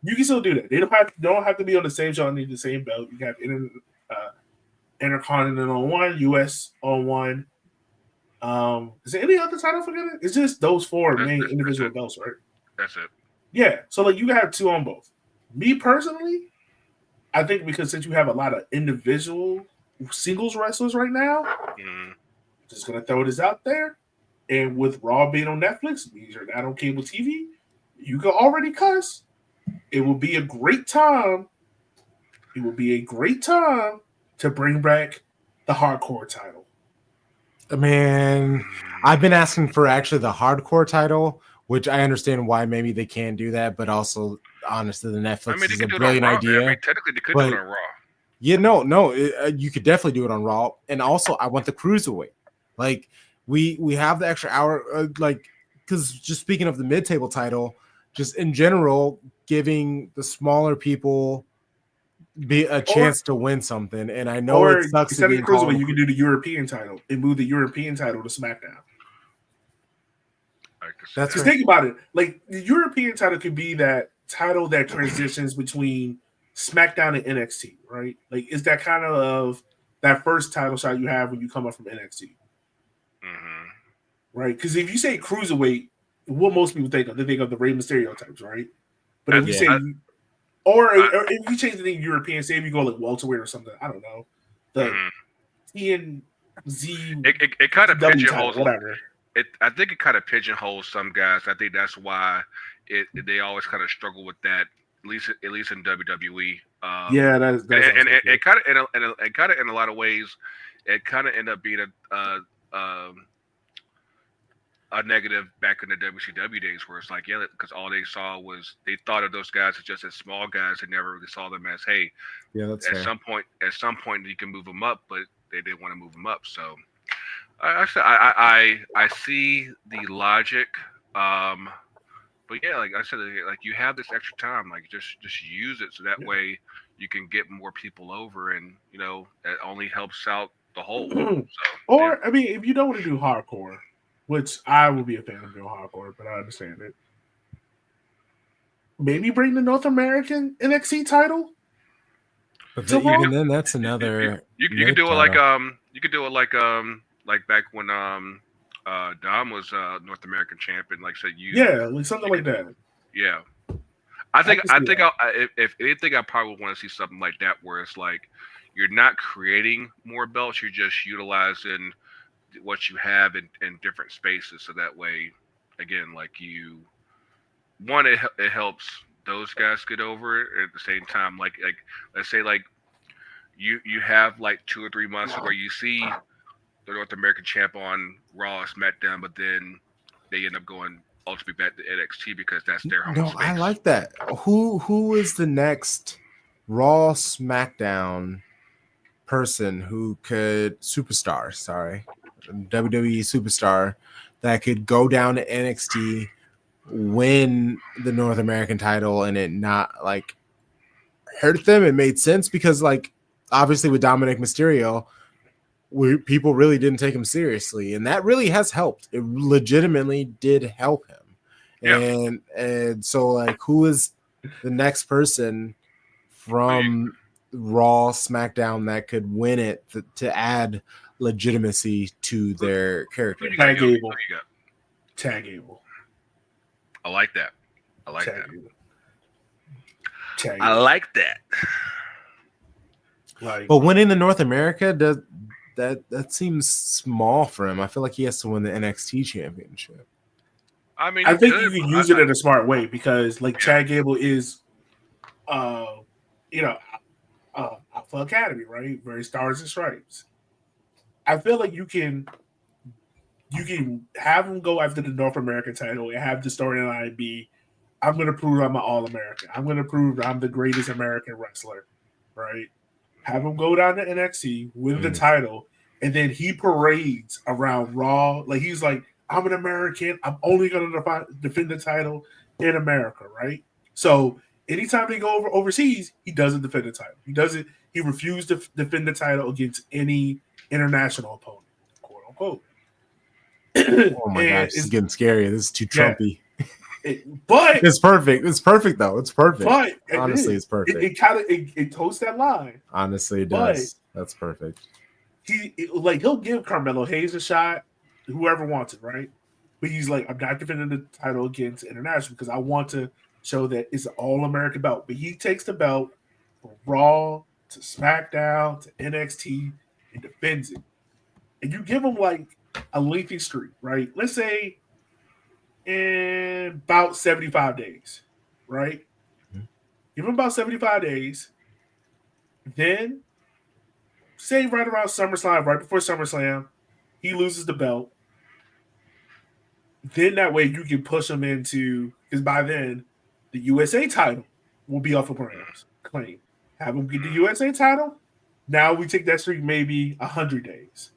Speaker 2: you can still do that. They don't have to be on the same show and need the same belt. You have Intercontinental on one, US on one. Is there any other title for it? It's just those 4 main individual belts, right?
Speaker 3: That's it.
Speaker 2: Yeah. So like you can have 2 on both. Me personally, I think because since you have a lot of individual singles wrestlers right now, just gonna throw this out there. And with Raw being on Netflix, means you're not on cable TV, you can already cuss. It will be a great time. It will be a great time to bring back the hardcore title.
Speaker 1: Man, I've been asking for actually the hardcore title, which I understand why maybe they can't do that, but also honestly, the Netflix is a brilliant idea.
Speaker 3: I mean, technically, they could do it on Raw.
Speaker 1: Yeah, no, you could definitely do it on Raw, and also I want the cruiserweight. Like we have the extra hour, because just speaking of the mid-table title, just in general, giving the smaller people be a chance to win something. And I know it sucks
Speaker 2: instead of the cruiserweight, you can do the European title and move the European title to SmackDown.
Speaker 1: That's
Speaker 2: because think about it, like the European title could be that title that transitions between SmackDown and NXT, right? Like, is that kind of that first title shot you have when you come up from NXT, right? Because if you say cruiserweight, what most people think of, they think of the Rey Mysterio types, right? But if you say, or if you change the name European, say if you go like welterweight or something, I don't know, the TNZ,
Speaker 3: it kind of pigeonholes
Speaker 2: whatever.
Speaker 3: I think it kind of pigeonholes some guys. I think that's why they always kind of struggle with that. At least in WWE.
Speaker 2: That's
Speaker 3: and it kind of in a lot of ways, it kind of ended up being a negative back in the WCW days, where it's like, because all they saw was they thought of those guys as just as small guys and never really saw them as, hey,
Speaker 1: that's
Speaker 3: at some point you can move them up, but they didn't want to move them up. So I see the logic, but yeah, like I said, like you have this extra time, like just use it so that way you can get more people over, and it only helps out the whole.
Speaker 2: I mean, if you don't want to do hardcore, which I would be a fan of doing hardcore, but I understand it. Maybe bring the North American NXT title.
Speaker 1: But even then, that's another.
Speaker 3: You could do it like like back when Dom was North American champion, like said
Speaker 2: like something like that.
Speaker 3: Yeah, I think if anything, I probably want to see something like that where it's like you're not creating more belts, you're just utilizing what you have in different spaces, so that way, again, like it helps those guys get over it. At the same time, like let's say like you have like 2 or 3 months where you see the North American champ on Raw, SmackDown, but then they end up going ultimately back to NXT because that's their home space.
Speaker 1: I like that. Who is the next Raw, SmackDown person who could WWE superstar that could go down to NXT, win the North American title, and it not like hurt them? It made sense because, like, obviously with Dominic Mysterio, people really didn't take him seriously, and that really has helped. It legitimately did help him. And so, like, who is the next person from Raw, SmackDown that could win it to add legitimacy to their character?
Speaker 2: Tag Gable. Tag Gable.
Speaker 3: I like that. I like that.
Speaker 2: Tag
Speaker 3: I like that.
Speaker 2: Like,
Speaker 1: but winning the North America does that seems small for him. I feel like he has to win the NXT championship.
Speaker 3: I mean,
Speaker 2: I think you can use it in a smart way because, like, Chad Gable is, Alpha Academy, right? Very Stars and Stripes. I feel like you can have him go after the North American title and have the storyline be, I'm going to prove I'm an All-American. I'm going to prove I'm the greatest American wrestler, right? Have him go down to NXT, win the title, and then he parades around Raw. Like, he's like, I'm an American. I'm only going to defend the title in America, right? So anytime they go overseas, he doesn't defend the title. He refused to defend the title against any international opponent, quote unquote.
Speaker 1: Oh my gosh, it's getting scary. This is too Trumpy.
Speaker 2: But
Speaker 1: it's perfect. It's perfect though. It's perfect.
Speaker 2: But
Speaker 1: honestly, it's perfect.
Speaker 2: It toes that line.
Speaker 1: Honestly, it does. That's perfect.
Speaker 2: He'll give Carmelo Hayes a shot, whoever wants it, right? But he's like, I'm not defending the title against international because I want to show that it's an all-American belt. But he takes the belt from Raw to SmackDown to NXT and defends it. And you give them like a lengthy streak, right? Let's say in about 75 days, right?
Speaker 1: Mhm.
Speaker 2: Give him about 75 days. Then, say right around SummerSlam, right before SummerSlam, he loses the belt. Then that way you can push him into, because by then, the USA title will be off of Brown's claim. Have him get the USA title. Now we take that streak maybe 100 days.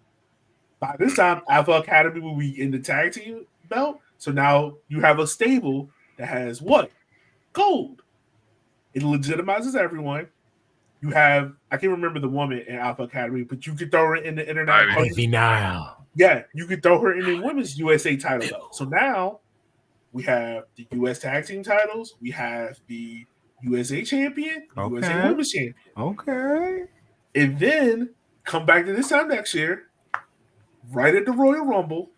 Speaker 2: By this time, Alpha Academy will be in the tag team belt. So now you have a stable that has what? Gold. It legitimizes everyone. You have, I can't remember the woman in Alpha Academy, but you could throw her in the internet.
Speaker 1: Ivy Nile.
Speaker 2: Yeah, you could throw her in the women's USA title belt. So now we have the US tag team titles. We have the USA champion, the USA women's champion.
Speaker 1: Okay.
Speaker 2: And then come back to this time next year, right at the Royal Rumble.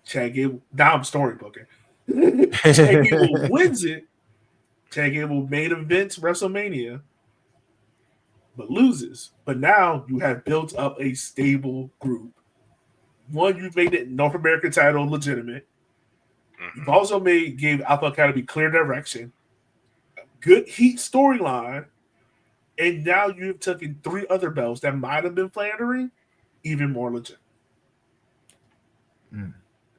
Speaker 2: Chad Gable, now I'm storybooking. Chad Gable wins it. Chad Gable main events WrestleMania, but loses. But now you have built up a stable group. One, you've made it North American title legitimate. You've also gave Alpha Academy clear direction, good heat storyline, and now you've taken 3 other belts that might have been flattering, even more legit.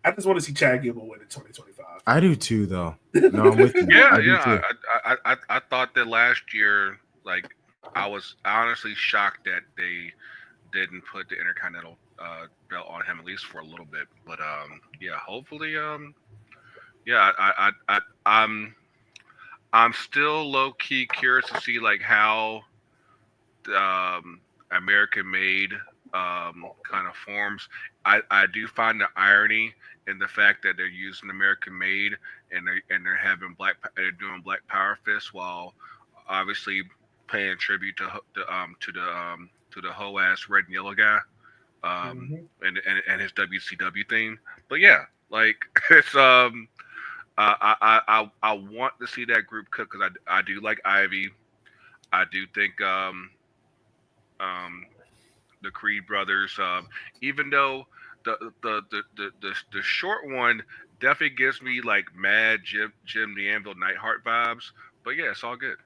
Speaker 2: I just want to see Chad Gable win in 2025.
Speaker 1: I do too, though. No, I'm with you.
Speaker 3: I thought that last year, like, I was honestly shocked that they didn't put the Intercontinental belt on him, at least for a little bit. But hopefully, I'm still low key curious to see like how American made kind of forms. I do find the irony in the fact that they're using American made and they're having they're doing Black Power Fist while obviously paying tribute to the whole ass red and yellow guy and his WCW thing. But yeah, like it's I want to see that group cook because I do like Ivy. I do think the Creed brothers, even though the short one definitely gives me like mad Jim the Anvil Nightheart vibes. But yeah, it's all good.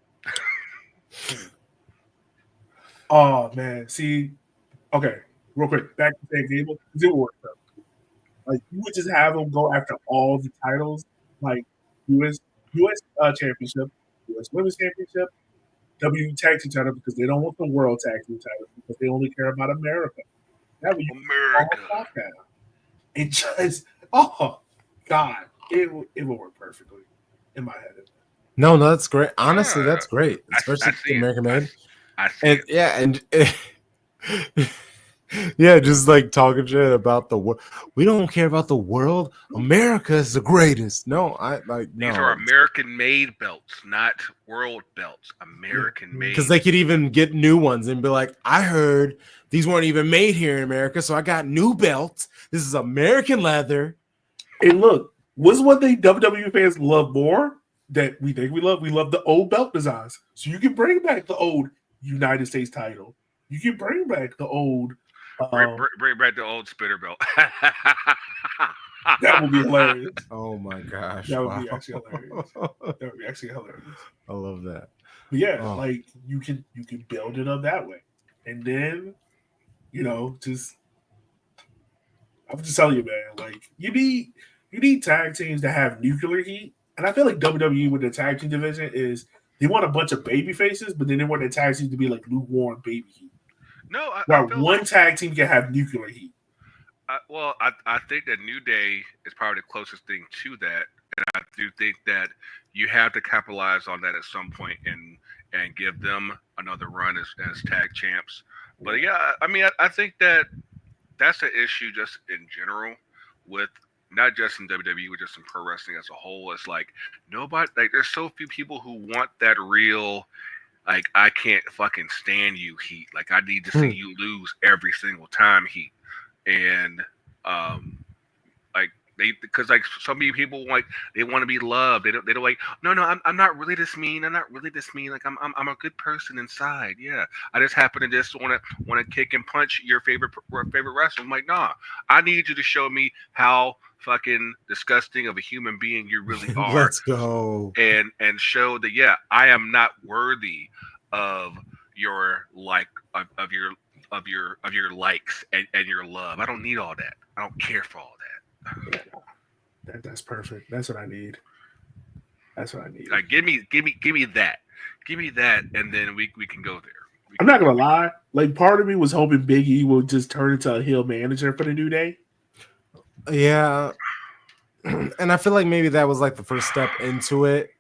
Speaker 2: Oh man, see, okay, real quick, back to Chad Gable, because it would work perfectly. Like you would just have him go after all the titles, like US Championship, US Women's Championship, W Tag Team title because they don't want the World Tag Team title because they only care about America. That would
Speaker 3: America.
Speaker 2: It just, oh God, it will work perfectly in my head.
Speaker 1: No, that's great. Honestly, that's great, especially
Speaker 3: the
Speaker 1: American made.
Speaker 3: I see it.
Speaker 1: Yeah, just like talking shit about the world. We don't care about the world. America is the greatest. No,
Speaker 3: These are American-made belts, not world belts. American-made.
Speaker 1: Because they could even get new ones and be like, I heard these weren't even made here in America, so I got new belts. This is American leather.
Speaker 2: And look, what's one thing WWE fans love more that we think we love? We love the old belt designs. So you can bring back the old United States title. You can bring back the old.
Speaker 3: Bring back the old spitter belt.
Speaker 2: That would be hilarious.
Speaker 1: Oh my gosh.
Speaker 2: That would be actually hilarious. That would be actually hilarious.
Speaker 1: I love that.
Speaker 2: But yeah, like you can build it up that way. And then, just I'm just telling you, man, like you need tag teams that have nuclear heat. And I feel like WWE with the tag team division is they want a bunch of baby faces, but then they want the tag teams to be like lukewarm baby heat.
Speaker 3: No,
Speaker 2: one tag team can have nuclear heat.
Speaker 3: I think that New Day is probably the closest thing to that, and I do think that you have to capitalize on that at some point and give them another run as tag champs. But yeah, I mean, I think that's an issue just in general with not just in WWE, but just in pro wrestling as a whole. It's like nobody, like there's so few people who want that real. Like, I can't fucking stand you heat. Like, I need to see you lose every single time heat. And, like, Because like so many people like they want to be loved. They don't like no I'm not really this mean. I'm not really this mean. Like I'm a good person inside. Yeah, I just happen to just want to kick and punch your favorite wrestler. I'm like nah, I need you to show me how fucking disgusting of a human being you really are,
Speaker 1: Let's go.
Speaker 3: and show that yeah I am not worthy of your of your of your likes and your love. I don't need all that. I don't care for all that.
Speaker 2: That's perfect. That's what I need. That's what I need.
Speaker 3: Like give me that. Give me that and then we can go there.
Speaker 2: I'm not gonna lie. Like part of me was hoping Big E will just turn into a heel manager for the New Day.
Speaker 1: Yeah. And I feel like maybe that was like the first step into it.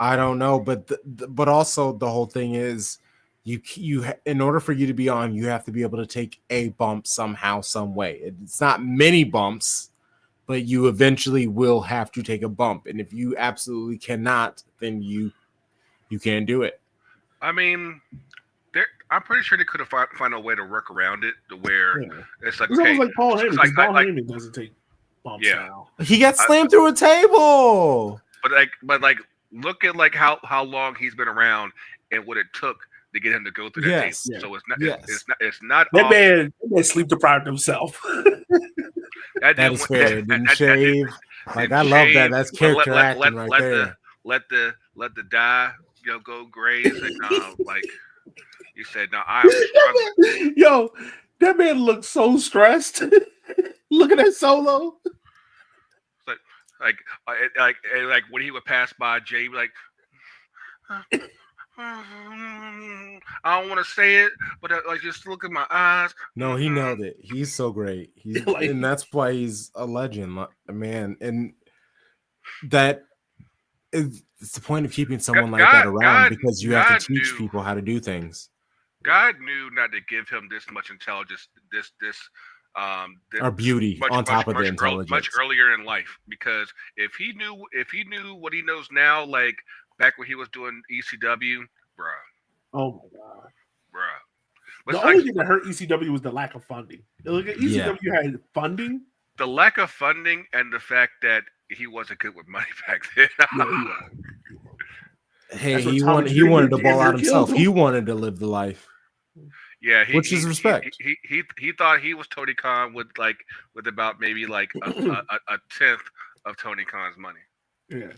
Speaker 1: I don't know, but but also the whole thing is you in order for you to be on, you have to be able to take a bump somehow, some way. It's not many bumps, but you eventually will have to take a bump, and if you absolutely cannot, then you can't do it.
Speaker 3: I mean, I'm pretty sure they could have find a way to work around it to where it's like
Speaker 2: it's
Speaker 3: okay,
Speaker 2: almost like Paul Heyman.
Speaker 3: like,
Speaker 2: Paul Heyman doesn't take bumps now.
Speaker 1: He got slammed through a table.
Speaker 3: But look at like how long he's been around and what it took to get him to go through that table.
Speaker 1: Yeah.
Speaker 3: So it's not it's not
Speaker 2: that man sleep deprived himself.
Speaker 1: that is fair. Didn't shave. Like I love that. That's character acting right there.
Speaker 3: Let the dye go graze and like you said. No,
Speaker 2: Yo, that man looked so stressed. Look at that Solo.
Speaker 3: Like when he would pass by Jey, like I don't want to say it, but like just look at my eyes.
Speaker 1: No, he nailed it. He's so great. He's like, and that's why he's a legend, man. And that is the point of keeping someone like that around because you have to teach people how to do things.
Speaker 3: God knew not to give him this much intelligence, this
Speaker 1: our beauty on top of the intelligence
Speaker 3: much earlier in life. Because if he knew what he knows now, like back when he was doing ECW, bruh.
Speaker 2: Oh my god,
Speaker 3: bruh.
Speaker 2: But the only thing that hurt ECW was the lack of funding. Look at ECW had funding.
Speaker 3: The lack of funding and the fact that he wasn't good with money back then.
Speaker 1: Hey, he wanted to ball out himself. He wanted to live the life.
Speaker 3: Yeah,
Speaker 1: which is respect.
Speaker 3: He thought he was Tony Khan with about maybe like a tenth of Tony Khan's money.
Speaker 2: Yeah.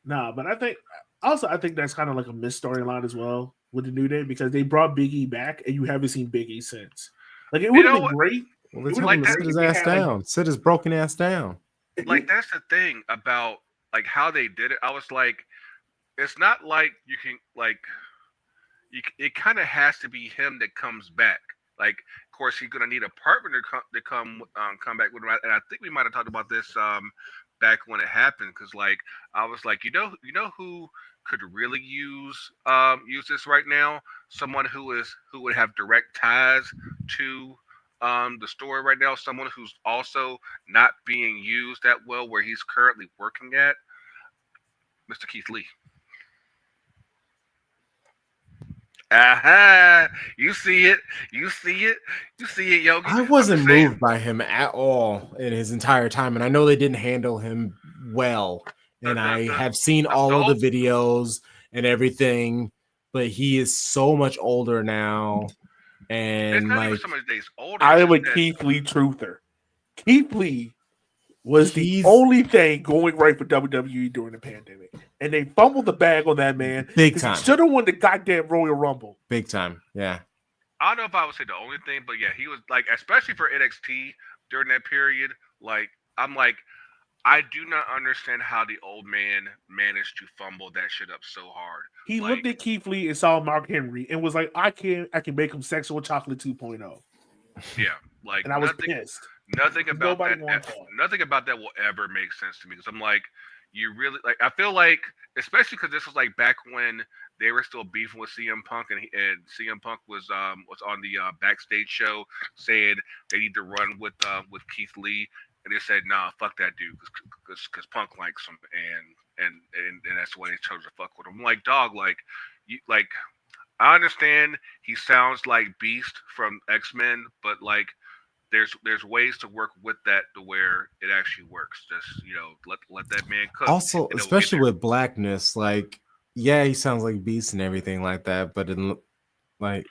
Speaker 2: Nah, but I think that's kind of like a missed storyline as well with the New Day because they brought Big E back and you haven't seen Big E since. Like it would have been great.
Speaker 1: Well, it's like sit his ass down. Sit his broken ass down.
Speaker 3: Like that's the thing about like how they did it. I was like, it's not like you can like. It kind of has to be him that comes back. Like, of course, he's gonna need a partner to come back with him. And I think we might have talked about this back when it happened because, like, I was like, you know who could really use this right now? Someone who would have direct ties to the story right now. Someone who's also not being used that well where he's currently working at. Mr. Keith Lee. Aha! You see it, Yogi.
Speaker 1: I wasn't moved by him at all in his entire time, and I know they didn't handle him well. And I have seen all of the videos and everything, but he is so much older now. And like,
Speaker 2: I am a Keith Lee truther. Keith Lee was the only thing going right for WWE during the pandemic. And they fumbled the bag on that man.
Speaker 1: Big time.
Speaker 2: He should have won the goddamn Royal Rumble.
Speaker 1: Big time. Yeah.
Speaker 3: I don't know if I would say the only thing, but yeah, he was like, especially for NXT during that period, like, I'm like, I do not understand how the old man managed to fumble that shit up so hard.
Speaker 2: He looked at Keith Lee and saw Mark Henry and was like, I can make him sexual chocolate 2.0.
Speaker 3: Yeah. Like,
Speaker 2: and I was pissed.
Speaker 3: Nothing about that will ever make sense to me because I'm like, you really like. I feel like, especially because this was like back when they were still beefing with CM Punk, and CM Punk was on the backstage show saying they need to run with Keith Lee, and they said, nah, fuck that dude, because Punk likes him, and that's why they chose to fuck with him. I'm like, dog, like you like. I understand he sounds like Beast from X-Men, but like. there's ways to work with that to where it actually works. Just let that man cook,
Speaker 1: Also,
Speaker 3: and it will get
Speaker 1: especially
Speaker 3: there.
Speaker 1: with Blackness, like, yeah, he sounds like Beast and everything like that, but like,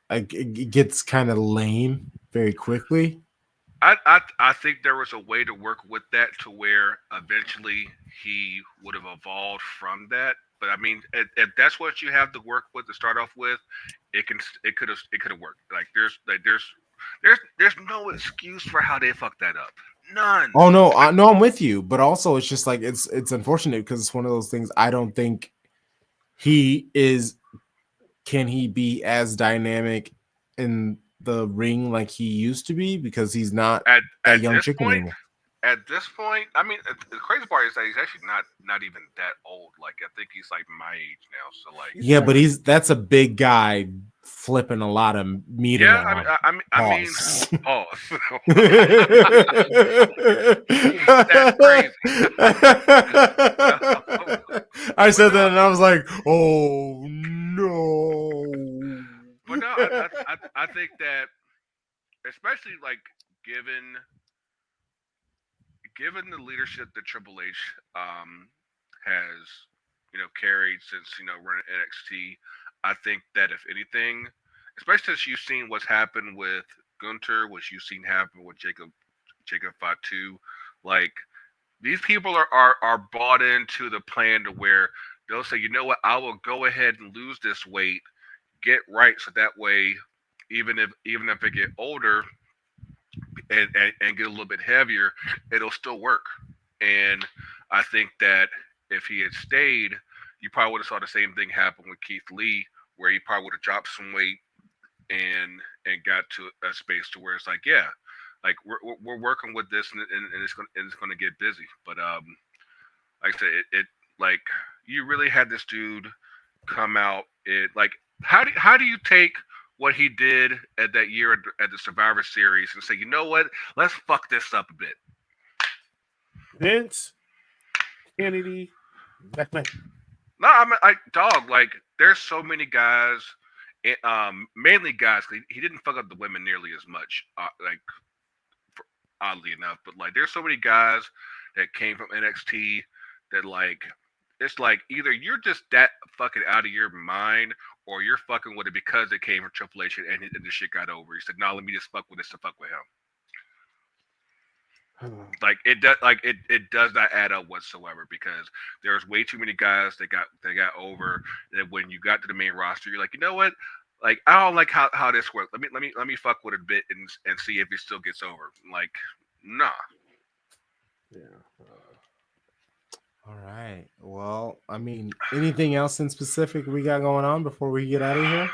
Speaker 1: it gets kind of lame very quickly.
Speaker 3: I think there was a way to work with that to where eventually he would have evolved from that. But I mean, if that's what you have to work with to start off with, it could have worked. There's no excuse for how they fucked that up. None.
Speaker 1: Oh no,
Speaker 3: Like
Speaker 1: no, I'm with you, but also it's just like it's unfortunate because it's one of those things. I don't think he is. Can he be as dynamic in the ring like he used to be? Because he's not
Speaker 3: at
Speaker 1: that
Speaker 3: at
Speaker 1: young
Speaker 3: this
Speaker 1: chicken
Speaker 3: point,
Speaker 1: anymore.
Speaker 3: I mean, the crazy part is that he's actually not even that old. Like I think he's like my age now. So like,
Speaker 2: He's
Speaker 1: Yeah, but
Speaker 2: like,
Speaker 1: that's a big guy flipping a lot of meat
Speaker 3: yeah, I mean,
Speaker 1: around. Pause.
Speaker 3: pause. That's crazy.
Speaker 1: I
Speaker 3: but
Speaker 1: said
Speaker 3: no,
Speaker 1: that and I was like, oh no.
Speaker 3: but no, I think that especially like given given the leadership that Triple H has carried since running NXT, I think that if anything, especially since you've seen what's happened with Gunther, what you've seen happen with Jacob Fatu, like these people are bought into the plan to where they'll say, you know what, I will go ahead and lose this weight, get right, so that way, even if I get older and get a little bit heavier, it'll still work. And I think that if he had stayed, you probably would have saw the same thing happen with Keith Lee, where he probably would have dropped some weight and got to a space to where it's like, yeah, like we're working with this and it's gonna get busy. But like I said, it like you really had this dude come out. It like how do you take what he did at that year at the Survivor Series and say, you know what, let's fuck this up a bit.
Speaker 2: Vince Kennedy McMahon.
Speaker 3: No, I mean, like dog. Like there's so many guys, mainly guys. He didn't fuck up the women nearly as much. Like oddly enough, but like there's so many guys that came from NXT that like it's like either you're just that fucking out of your mind or you're fucking with it because it came from Triple H and the shit got over. He said, "No, let me just fuck with this to fuck with him." Like it does not add up whatsoever because there's way too many guys that got over that when you got to the main roster, you're like, you know what? Like I don't like how this works. Let me fuck with it a bit and see if it still gets over. Like, nah.
Speaker 2: Yeah.
Speaker 1: All right. Well, I mean, anything else in specific we got going on before we get out of here?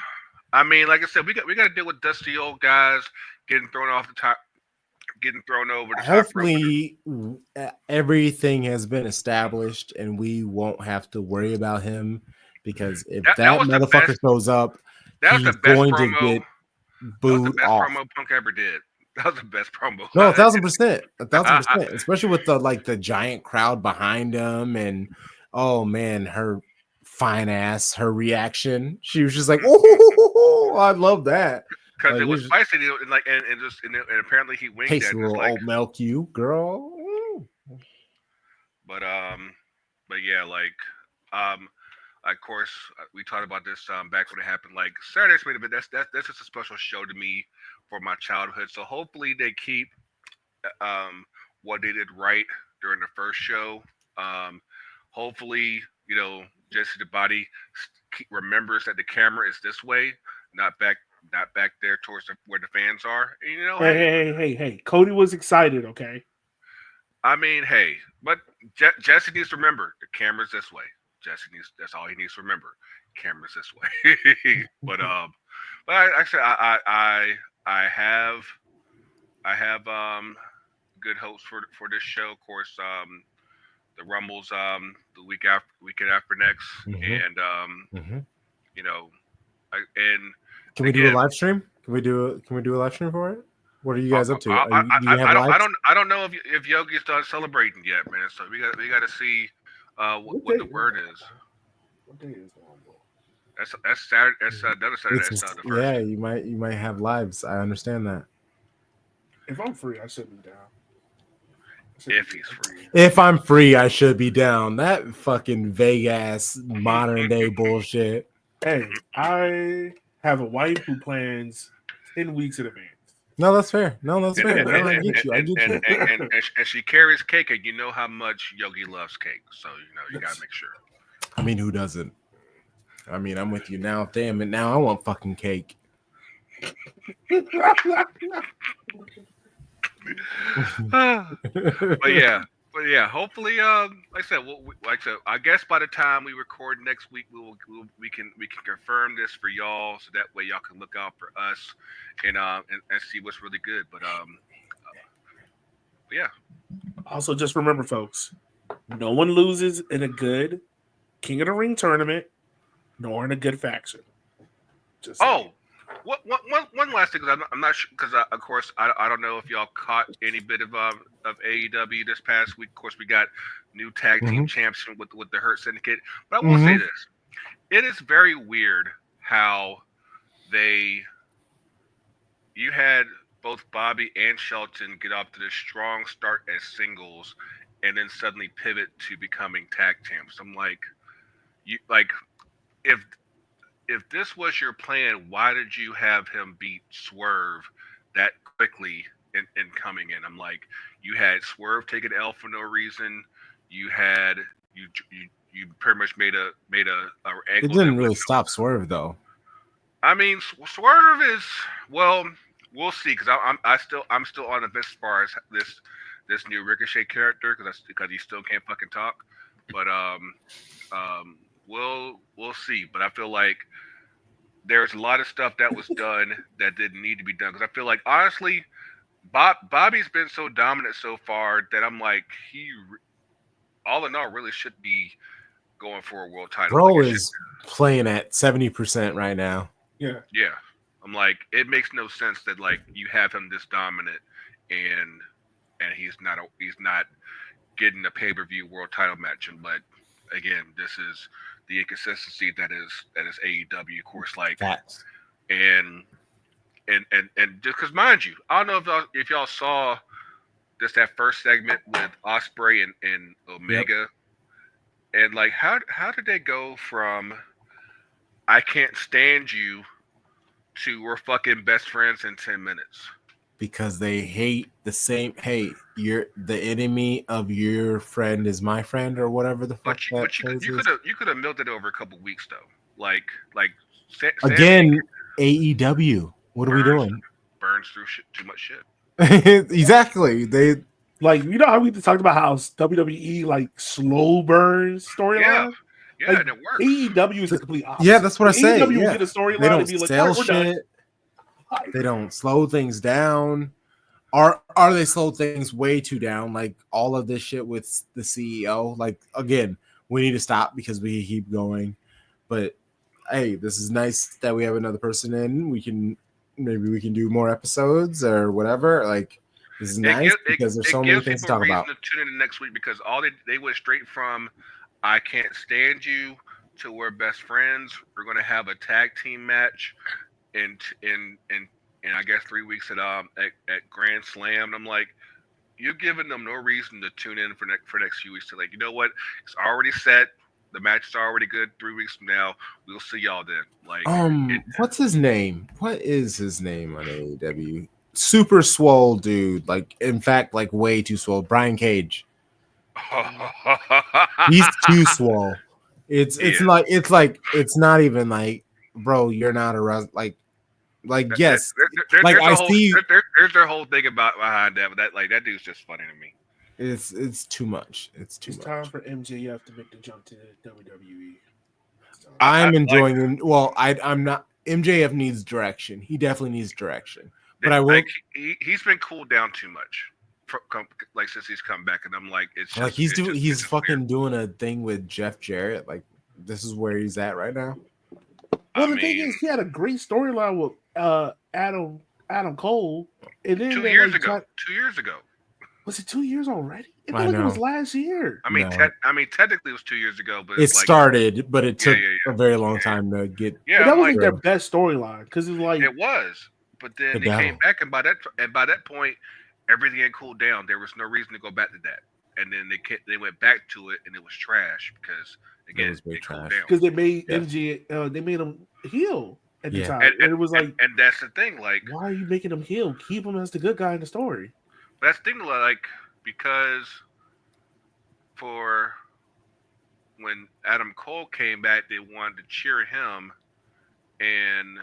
Speaker 3: I mean, like I said, we got to deal with dusty old guys getting thrown off the top, getting thrown over the top rope.
Speaker 1: Hopefully, everything has been established and we won't have to worry about him because if
Speaker 3: That
Speaker 1: that
Speaker 3: was the
Speaker 1: motherfucker
Speaker 3: best.
Speaker 1: shows up,
Speaker 3: That was the
Speaker 1: he's
Speaker 3: best
Speaker 1: going to
Speaker 3: promo.
Speaker 1: get
Speaker 3: That was the
Speaker 1: booed
Speaker 3: best
Speaker 1: off.
Speaker 3: promo Punk ever did. That was the best promo.
Speaker 1: No, 1,000%, 1,000%, especially with the giant crowd behind him, and oh man, her fine ass, her reaction, she was just like, oh, I love that.
Speaker 3: Because
Speaker 1: Like,
Speaker 3: it was
Speaker 1: it's
Speaker 3: spicy, and like, and apparently he winged
Speaker 1: tastes
Speaker 3: that,
Speaker 1: a
Speaker 3: and it's
Speaker 1: little
Speaker 3: like,
Speaker 1: oat milk, you girl.
Speaker 3: but yeah, like, of course, we talked about this back when it happened. Like Saturday's main event, that's just a special show to me for my childhood. So hopefully they keep what they did right during the first show. Um, hopefully, Jesse the Body remembers that the camera is this way, not back there towards where the fans are. And,
Speaker 2: Hey. Cody was excited, okay?
Speaker 3: I mean, hey, but Jesse needs to remember the camera's this way. That's all he needs to remember. Camera's this way. But actually, I have good hopes for this show. Of course, the Rumbles the weekend after next, and
Speaker 1: Mm-hmm.
Speaker 3: you know, and
Speaker 1: Can we do a
Speaker 3: again,
Speaker 1: live stream? Can we do a live stream for it? What are you guys up to? Do you have
Speaker 3: I don't
Speaker 1: lives?
Speaker 3: I don't know if Yogi's done celebrating yet, man. So we got to see what the word is.
Speaker 2: What day is Rumble?
Speaker 3: That's Saturday. That's another Saturday. That's the first.
Speaker 1: Yeah, you might have lives. I understand that.
Speaker 2: If I'm free, I should be down.
Speaker 3: If he's free.
Speaker 1: If I'm free, I should be down. That fucking vague ass modern day bullshit.
Speaker 2: Hey, I have a wife who plans 10 weeks in advance.
Speaker 1: No, that's fair. No, that's fair.
Speaker 3: And,
Speaker 1: No, I get you. I get you.
Speaker 3: and she carries cake, and you know how much Yogi loves cake, so you gotta make sure.
Speaker 1: I mean, who doesn't? I mean, I'm with you now. Damn it! Now I want fucking cake.
Speaker 3: But yeah. Hopefully, like I said, I guess by the time we record next week, we can confirm this for y'all, so that way y'all can look out for us and see what's really good. But yeah.
Speaker 2: Also, just remember, folks, no one loses in a good King of the Ring tournament, nor in a good faction. Just saying.
Speaker 3: One last thing, because I'm not sure, because of course I don't know if y'all caught any bit of AEW this past week. Of course, we got new tag team champs with the Hurt Syndicate. But I will say this: it is very weird how you had both Bobby and Shelton get off to this strong start as singles, and then suddenly pivot to becoming tag champs. I'm like, if this was your plan, why did you have him beat Swerve that quickly in coming in? I'm like, you had Swerve take an L for no reason. You pretty much made a ankle.
Speaker 1: It didn't really stop Swerve though.
Speaker 3: I mean, Swerve is, well, we'll see, because I'm still on the fence as far as this new Ricochet character, because he still can't fucking talk. But we'll see. But I feel like there's a lot of stuff that was done that didn't need to be done, because I feel like, honestly, Bobby's been so dominant so far that I'm like, he all in all really should be going for a world title.
Speaker 1: Bro is playing at 70% right now.
Speaker 2: Yeah.
Speaker 3: I'm like, it makes no sense that like you have him this dominant and he's not getting a pay-per-view world title match. But again, this is the inconsistency that is AEW, of course. Like,
Speaker 1: Facts.
Speaker 3: and just because, mind you, I don't know if y'all saw just that first segment with Ospreay and Omega, and like how did they go from I can't stand you to we're fucking best friends in 10 minutes?
Speaker 1: Because they hate the same. Hey, you're the enemy of your friend is my friend, or whatever the fuck that phrase is.
Speaker 3: You could have milled it over a couple weeks though. Like
Speaker 1: again, AEW. What are we doing?
Speaker 3: Burns through too much shit.
Speaker 1: Exactly. They
Speaker 2: like, you know how we talked about how WWE like slow burns storyline.
Speaker 3: Yeah,
Speaker 2: like,
Speaker 3: and it works.
Speaker 2: AEW is the complete opposite.
Speaker 1: Yeah, that's what I say.
Speaker 2: AEW will get a storyline and be like,
Speaker 1: sell
Speaker 2: we're
Speaker 1: shit.
Speaker 2: done.
Speaker 1: They don't slow things down. Are they slow things way too down? Like all of this shit with the CEO. Like, again, we need to stop because we keep going. But hey, this is nice that we have another person in. Maybe we can do more episodes or whatever. Like, this is nice because there's so many things to talk about.
Speaker 3: To tune in next week, because they went straight from I can't stand you to we're best friends. We're gonna have a tag team match in I guess 3 weeks at Grand Slam. And I'm like, you're giving them no reason to tune in for next few weeks. To like, you know what? It's already set. The match is already good. 3 weeks from now, we'll see y'all then. Like,
Speaker 1: what's his name? What is his name on AEW? Super swole dude. Like, in fact, like way too swole. Brian Cage. He's too swole. It's not even like, bro, you're not a yes.
Speaker 3: There's their whole thing behind that, but that dude's just funny to me.
Speaker 1: It's too much. It's
Speaker 2: time for MJF to make the jump to WWE.
Speaker 1: I'm enjoying him. Well, I'm not. MJF needs direction. He definitely needs direction. But I will.
Speaker 3: Like, he's been cooled down too much, since he's come back, and I'm like, it's just,
Speaker 1: like he's fucking doing a thing with Jeff Jarrett. Like, this is where he's at right now.
Speaker 2: Well, the thing is, he had a great storyline with Adam Cole, and then
Speaker 3: 2 years ago. 2 years ago.
Speaker 2: Was it 2 years already? It felt like it was last year.
Speaker 3: I mean, technically it was 2 years ago, but
Speaker 1: it started, but it took a very long time to get.
Speaker 2: Yeah, that was like their best storyline because it was like
Speaker 3: it was. But then they came back, and by that point, everything had cooled down. There was no reason to go back to that. And then they went back to it, and it was trash because again it cooled down.
Speaker 2: Because they made MG, they made him heel at the time, and it was like,
Speaker 3: and that's the thing. Like,
Speaker 2: why are you making him heel? Keep him as the good guy in the story.
Speaker 3: That's the thing, like because for when Adam Cole came back, they wanted to cheer him, and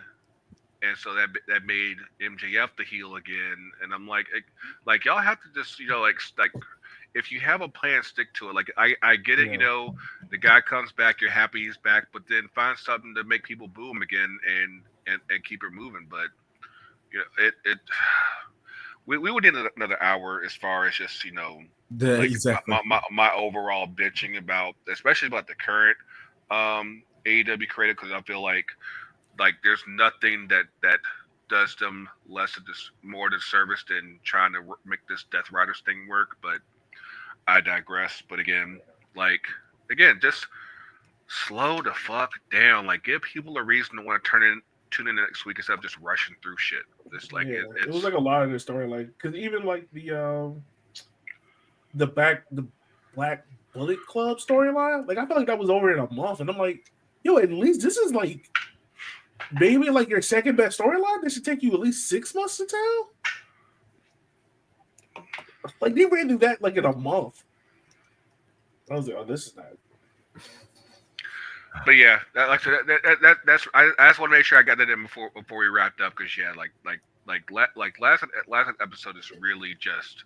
Speaker 3: so that made MJF the heel again. And I'm like y'all have to just like if you have a plan, stick to it. Like I get it, the guy comes back, you're happy he's back, but then find something to make people boo him again and keep it moving. But we would need another hour as far as just
Speaker 1: exactly
Speaker 3: my overall bitching about, especially about the current AEW creative, because I feel like there's nothing that does them more disservice than trying to make this Death Riders thing work. But I digress. But again, just slow the fuck down. Like, give people a reason to want to tune in next week instead of just rushing through shit. It's like
Speaker 2: it was like a lot of the story, like because even like the Black Bullet Club storyline, like I feel like that was over in a month, and I'm like, yo, at least this is like maybe like your second best storyline. This should take you at least 6 months to tell. Like they ran through that like in a month. I was like, oh, this is not.
Speaker 3: But yeah, that's I just want to make sure I got that in before we wrapped up, because last episode is really just,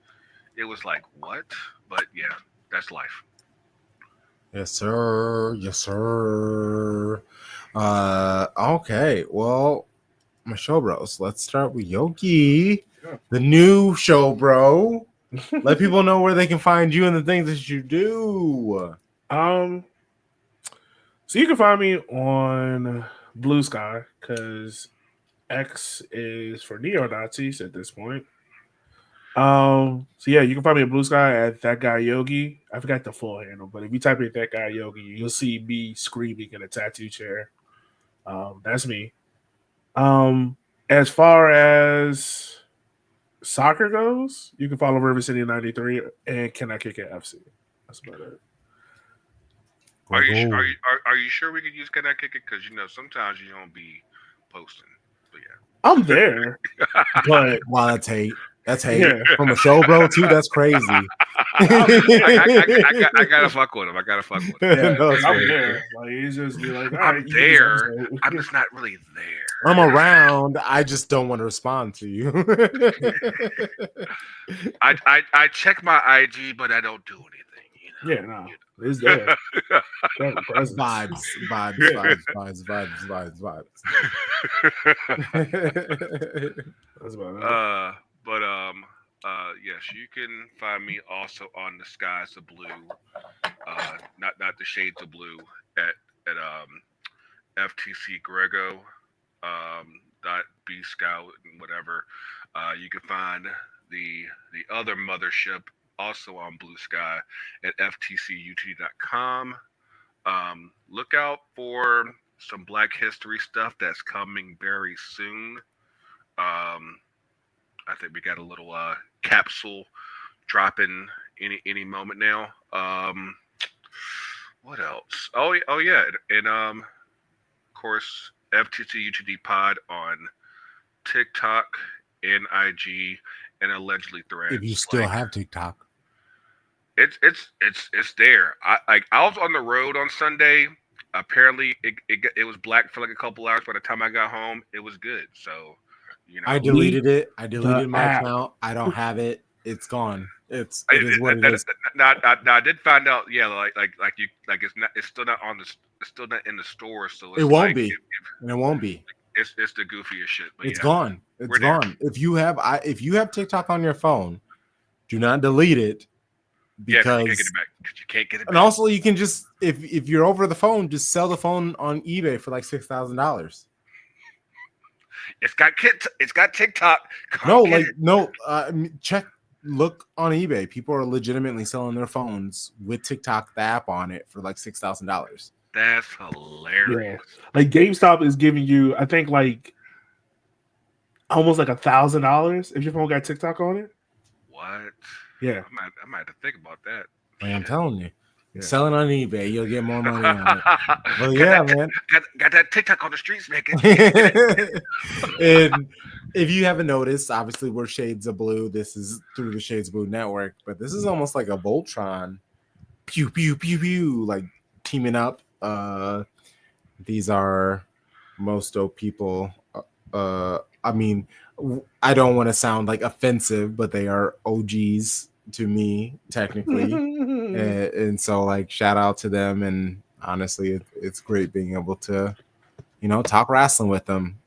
Speaker 3: it was like what, but yeah, that's life.
Speaker 1: Yes, sir. Yes, sir. Okay. Well, my show bros. Let's start with Yogi, the new show bro. Let people know where they can find you and the things that you do.
Speaker 2: So you can find me on Blue Sky because X is for neo-Nazis at this point. So yeah, you can find me on Blue Sky at That Guy Yogi. I forgot the full handle, but if you type in That Guy Yogi, you'll see me screaming in a tattoo chair. That's me. As far as soccer goes, you can follow River City 93 and Can I Kick It FC. That's about it.
Speaker 3: Are you sure we could use Can I Kick It? Because sometimes you don't be posting. But yeah,
Speaker 2: I'm there. But
Speaker 1: wow, that's hate. That's hate from a show bro too. That's crazy.
Speaker 3: I gotta fuck with him.
Speaker 2: Yeah, no, I'm there. Like it's just be like,
Speaker 3: I'm there. I'm just not really there.
Speaker 1: I'm around. I just don't want to respond to you.
Speaker 3: I check my IG, but I don't do anything.
Speaker 2: Yeah, no, it's there.
Speaker 1: Vibes.
Speaker 2: That's about it.
Speaker 3: Yes, you can find me also on The Skies of Blue, not the Shades of Blue at FTC Greggo, .B Scout and whatever. You can find the other mothership also on Blue Sky at ftcut.com. Look out for some Black History stuff that's coming very soon. I think we got a little capsule dropping any moment now. What else? Oh yeah, and of course FTC UTD Pod on TikTok and IG and allegedly Threads.
Speaker 1: If you still have TikTok.
Speaker 3: It's there. I was on the road on Sunday. Apparently, it was black for like a couple hours. By the time I got home, it was good. So,
Speaker 1: I deleted it. I deleted my account. I don't have it. It's gone. It is what it is.
Speaker 3: Now, I did find out. Yeah, it's still not on the. It's still not in the store. So
Speaker 1: it won't be. And it won't be.
Speaker 3: It's the goofiest shit. But
Speaker 1: it's gone. It's gone. There. If you have TikTok on your phone, do not delete it. Because
Speaker 3: you can't get it back.
Speaker 1: And also, you can just if you're over the phone, just sell the phone on eBay for like $6,000.
Speaker 3: It's got TikTok.
Speaker 1: Look on eBay. People are legitimately selling their phones with TikTok, the app on it, for like $6,000.
Speaker 3: That's hilarious.
Speaker 2: Yeah. Like GameStop is giving you, I think, like almost like $1,000 if your phone got TikTok on it.
Speaker 3: What?
Speaker 2: Yeah.
Speaker 3: I might have to think about that.
Speaker 1: Like I'm
Speaker 3: Shit.
Speaker 1: telling you,
Speaker 2: Yeah.
Speaker 1: sell it on eBay, you'll get more money on it. Well,
Speaker 3: got,
Speaker 1: yeah,
Speaker 3: that,
Speaker 1: man.
Speaker 3: got that TikTok on the streets, man. Get it.
Speaker 1: And if you haven't noticed, obviously we're Shades of Blue. This is through the Shades of Blue network, but this is almost like a Voltron, pew pew pew pew, like teaming up. These are most dope people. I mean, I don't want to sound like offensive, but they are OGs to me, technically. And so, like, shout out to them. And honestly, it's great being able to, talk wrestling with them.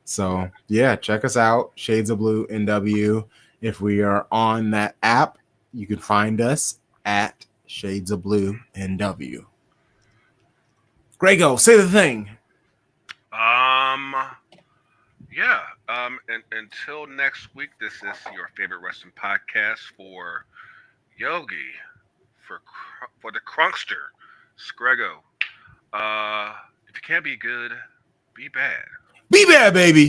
Speaker 1: So, yeah, check us out, Shades of Blue NW. If we are on that app, you can find us at Shades of Blue NW. Greggo, say the thing.
Speaker 3: Yeah. And until next week, this is your favorite wrestling podcast for Yogi, for the Crunkster, Greggo. If you can't be good, be bad.
Speaker 1: Be bad, baby.